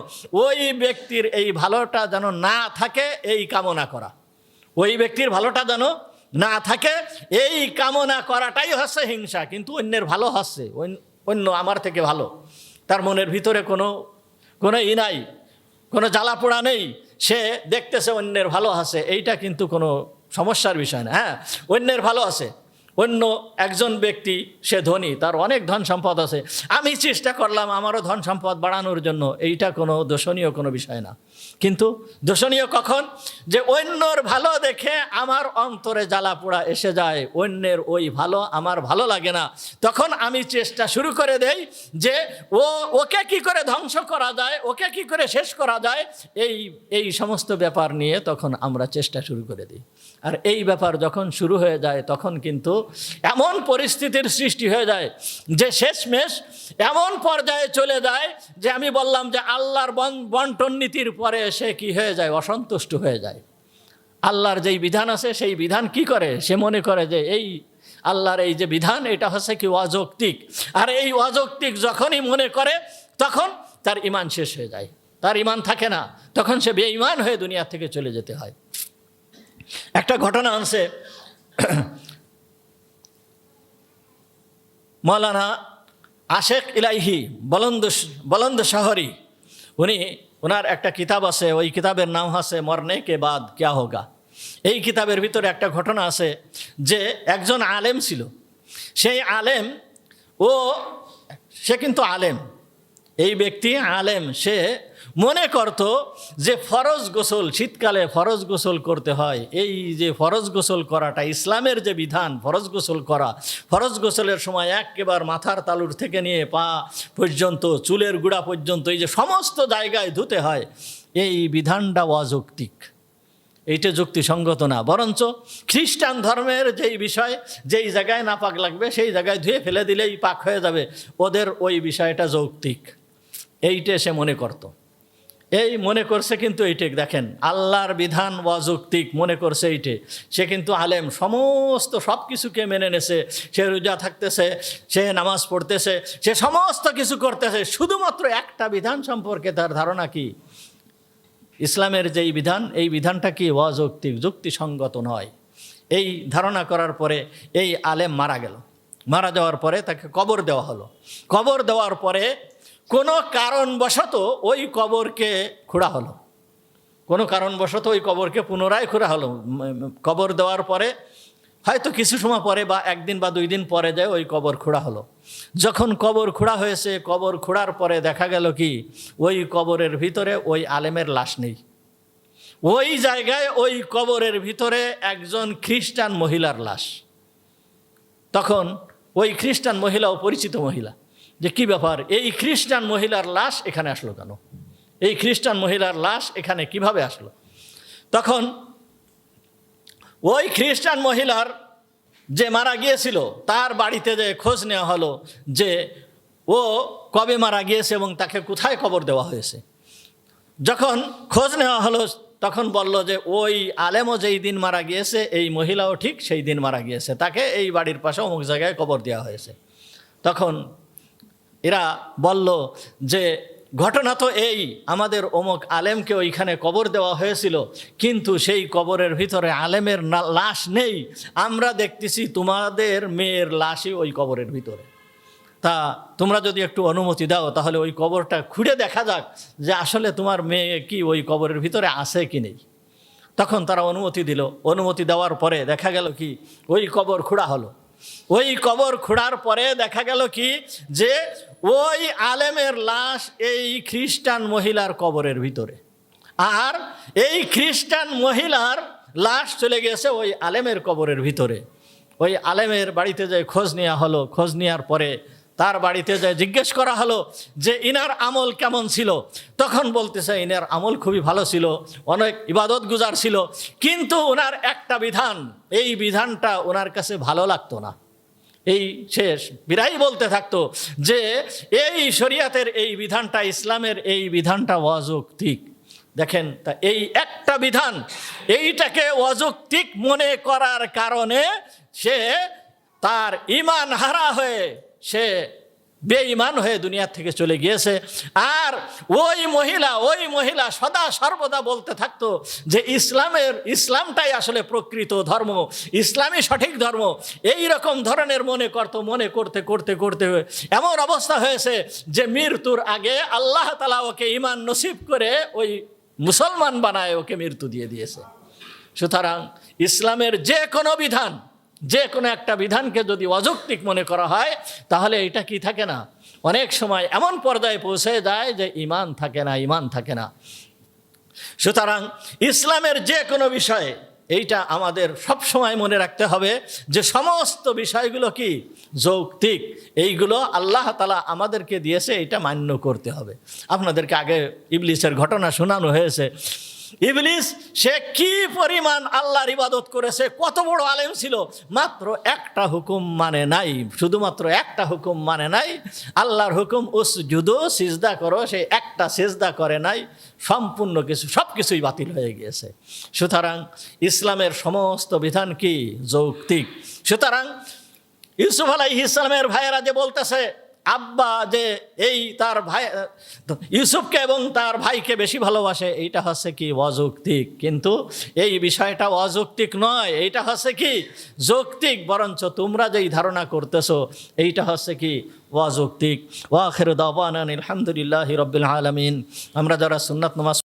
ওই ব্যক্তির এই ভালোটা যেন না থাকে এই কামনা করা, ওই ব্যক্তির ভালোটা যেন না থাকে এই কামনা করাটাই হচ্ছে হিংসা। কিন্তু অন্যের ভালো হচ্ছে, অন্য আমার থেকে ভালো, তার মনের ভিতরে কোনো নাই, কোনো জ্বালা পোড়া নেই, সে দেখতেছে অন্যের ভালো আছে, এইটা কিন্তু কোনো সমস্যার বিষয় না। হ্যাঁ, অন্যের ভালো আছে, অন্য একজন ব্যক্তি সে ধনী, তার অনেক ধন সম্পদ আছে, আমি চেষ্টা করলাম আমারও ধন সম্পদ বাড়ানোর জন্য, এইটা কোনো দোষণীয় কোনো বিষয় না। কিন্তু দোষণীয় কখন, যে অন্যর ভালো দেখে আমার অন্তরে জ্বালা পোড়া এসে যায়, অন্যের ওই ভালো আমার ভালো লাগে না, তখন আমি চেষ্টা শুরু করে দেই যে ওকে কি করে ধ্বংস করা যায়, ওকে কি করে শেষ করা যায়, এই সমস্ত ব্যাপার নিয়ে তখন আমরা চেষ্টা শুরু করে দিই। আর এই ব্যাপার যখন শুরু হয়ে যায় তখন কিন্তু এমন পরিস্থিতির সৃষ্টি হয়ে যায় যে শেষমেশ এমন পর্যায়ে চলে যায় যে আমি বললাম যে আল্লাহর বন্টন নীতির পরে সে কি হয়ে যায়, অসন্তুষ্ট হয়ে যায়। আল্লাহর যেই বিধান আছে সেই বিধান কি করে, সে মনে করে যে এই আল্লাহর এই যে বিধান এটা হচ্ছে কি অযৌক্তিক, আর এই অযৌক্তিক যখনই মনে করে তখন তার ঈমান শেষ হয়ে যায়, তার ঈমান থাকে না, তখন সে বেঈমান হয়ে দুনিয়া থেকে চলে যেতে হয়। একটা ঘটনা আছে, মৌলানা আশেক ইলাহি বলন্দ শহরি, ওনার একটা কিতাব আছে, ওই কিতাবের নাম আছে মরনে কে বাদ ক্যা হোগা। এই কিতাবের ভিতরে একটা ঘটনা আছে যে একজন আলেম ছিল, সেই আলেম সে কিন্তু আলেম, এই ব্যক্তি আলেম, সে মনে করত যে ফরজ গোসল, শীতকালে ফরজ গোসল করতে হয়, এই যে ফরজ গোসল করাটা ইসলামের যে বিধান, ফরজ গোসল করা, ফরজ গোসলের সময় একেবারে মাথার তালুর থেকে নিয়ে পা পর্যন্ত, চুলের গুড়া পর্যন্ত এই যে সমস্ত জায়গায় ধুতে হয়, এই বিধানটা অযৌক্তিক, এইটা যুক্তিসঙ্গত না। বরঞ্চ খ্রিস্টান ধর্মের যেই বিষয়, যেই জায়গায় নাপাক লাগবে সেই জায়গায় ধুয়ে ফেলে দিলেই পাক হয়ে যাবে, ওদের ওই বিষয়টা যৌক্তিক, এইটা সে মনে করত। এই মনে করছে কিন্তু এইটে দেখেন আল্লাহর বিধান অযৌক্তিক মনে করছে এইটে, সে কিন্তু আলেম, সব কিছুকে মেনে নেছে, সে রোজা থাকতেছে, সে নামাজ পড়তেছে, সে সমস্ত কিছু করতেছে, শুধুমাত্র একটা বিধান সম্পর্কে তার ধারণা কি, ইসলামের যেই বিধান, এই বিধানটা কি অযৌক্তিক, যুক্তিসঙ্গত নয়। এই ধারণা করার পরে এই আলেম মারা গেল। মারা যাওয়ার পরে তাকে কবর দেওয়া হলো। কবর দেওয়ার পরে কোনো কারণবশত ওই কবরকে খোঁড়া হলো, কোনো কারণবশত ওই কবরকে পুনরায় খোঁড়া হলো। কবর দেওয়ার পরে হয়তো কিছু সময় পরে বা একদিন বা 2 দিন পরে যায় ওই কবর খোঁড়া হলো। যখন কবর খোঁড়া হয়েছে, কবর খোঁড়ার পরে দেখা গেল কি ওই কবরের ভিতরে ওই আলেমের লাশ নেই, ওই জায়গায় ওই কবরের ভিতরে একজন খ্রিস্টান মহিলার লাশ। তখন ওই খ্রিস্টান মহিলাও পরিচিত মহিলা, যে কি ব্যাপার, এই খ্রিস্টান মহিলার লাশ এখানে আসলো কেন, এই খ্রিস্টান মহিলার লাশ এখানে কিভাবে আসলো। তখন ওই খ্রিস্টান মহিলার যে মারা গিয়েছিল তার বাড়িতে যে খোঁজ নেওয়া হলো যে ও কবে মারা গিয়েছে এবং তাকে কোথায় কবর দেওয়া হয়েছে। যখন খোঁজ নেওয়া হলো তখন বলল যে ওই আলেমও যেই দিন মারা গিয়েছে এই মহিলাও ঠিক সেই দিন মারা গিয়েছে, তাকে এই বাড়ির পাশে অমুক জায়গায় কবর দেওয়া হয়েছে। তখন এরা বলল যে ঘটনা তো এই, আমাদের অমুক আলেমকে ওইখানে কবর দেওয়া হয়েছিল, কিন্তু সেই কবরের ভিতরে আলেমের লাশ নেই, আমরা দেখতেছি তোমাদের মেয়ের লাশই ওই কবরের ভিতরে। তা তোমরা যদি একটু অনুমতি দাও তাহলে ওই কবরটা খুঁড়ে দেখা যাক যে আসলে তোমার মেয়ে কি ওই কবরের ভিতরে আছে কি নেই। তখন তারা অনুমতি দিল। অনুমতি দেওয়ার পরে দেখা গেল কি ওই কবর খোঁড়া হলো। ওই কবর খোঁড়ার পরে দেখা গেল কি যে ওই আলেমের লাশ এই খ্রিস্টান মহিলার কবরের ভিতরে, আর এই খ্রিস্টান মহিলার লাশ চলে গেছে ওই আলেমের কবরের ভিতরে। ওই আলেমের বাড়িতে যায় খোঁজ নেওয়া হলো। খোঁজ নেওয়ার পরে তার বাড়িতে যায় জিজ্ঞেস করা হলো যে ইনার আমল কেমন ছিল। তখন বলতেছে ইনার আমল খুবই ভালো ছিল, অনেক ইবাদত গুজার ছিল, কিন্তু ওনার একটা বিধান, এই বিধানটা ওনার কাছে ভালো লাগতো না। এই শেষ বিরাই বলতে থাকতো যে এই শরিয়াতের এই বিধানটা, ইসলামের এই বিধানটা অযৌক্তিক। দেখেন, তা এই একটা বিধান, এইটাকে অযৌক্তিক মনে করার কারণে সে তার ঈমান হারা হয়ে সে বেঈমান হয়ে দুনিয়ার থেকে চলে গিয়েছে। আর ওই মহিলা সদা সর্বদা বলতে থাকতো যে ইসলামটাই আসলে প্রকৃত ধর্ম, ইসলামই সঠিক ধর্ম। এই রকম ধরনের মনে করতে করতে এমন অবস্থা হয়েছে যে মৃত্যুর আগে আল্লাহ তাআলা ওকে ঈমান নসিব করে ওই মুসলমান বানায় ওকে মৃত্যু দিয়ে দিয়েছে। সুতরাং ইসলামের যে কোনো একটা বিধানকে যদি অযৌক্তিক মনে করা হয়, তাহলে এটা কি থাকে না, অনেক সময় এমন পর্যায়ে পৌঁছে যায় যে ঈমান থাকে না। সুতরাং ইসলামের যে কোনো বিষয়ে এইটা আমাদের সব সময় মনে রাখতে হবে যে সমস্ত বিষয়গুলো কি যৌক্তিক, এইগুলো আল্লাহ তাআলা আমাদেরকে দিয়েছে, এটা মান্য করতে হবে। আপনাদেরকে আগে ইবলিসের ঘটনা শোনানো হয়েছে। ইবলিস সে কি পরিমাণ আল্লাহর ইবাদত করেছে, কত বড় আলেম ছিল, মাত্র একটা হুকুম মানে নাই, শুধুমাত্র একটা হুকুম মানে নাই, আল্লাহর হুকুম উসজুদু, সিজদা করো, সে একটা সিজদা করে নাই, সম্পূর্ণ সব কিছুই বাতিল হয়ে গিয়েছে। সুতরাং ইসলামের সমস্ত বিধান কি যৌক্তিক। সুতরাং ইউসুফ আলাইহিস সালামের ভাইয়েরা যে বলতেছে আব্বা যে এই তার ভাই ইউসুফকে এবং তার ভাইকে বেশি ভালোবাসে, এইটা হচ্ছে কি অযৌক্তিক। কিন্তু এই বিষয়টা অযৌক্তিক নয়, এইটা হচ্ছে কি যৌক্তিক, বরঞ্চ তোমরা যেই ধারণা করতেছো এইটা হচ্ছে কি অযৌক্তিক। ওয়া আখিরু দাওয়ানা আলহামদুলিল্লাহি রাব্বিল আলামিন। আমরা যারা সুন্নাত নামাজ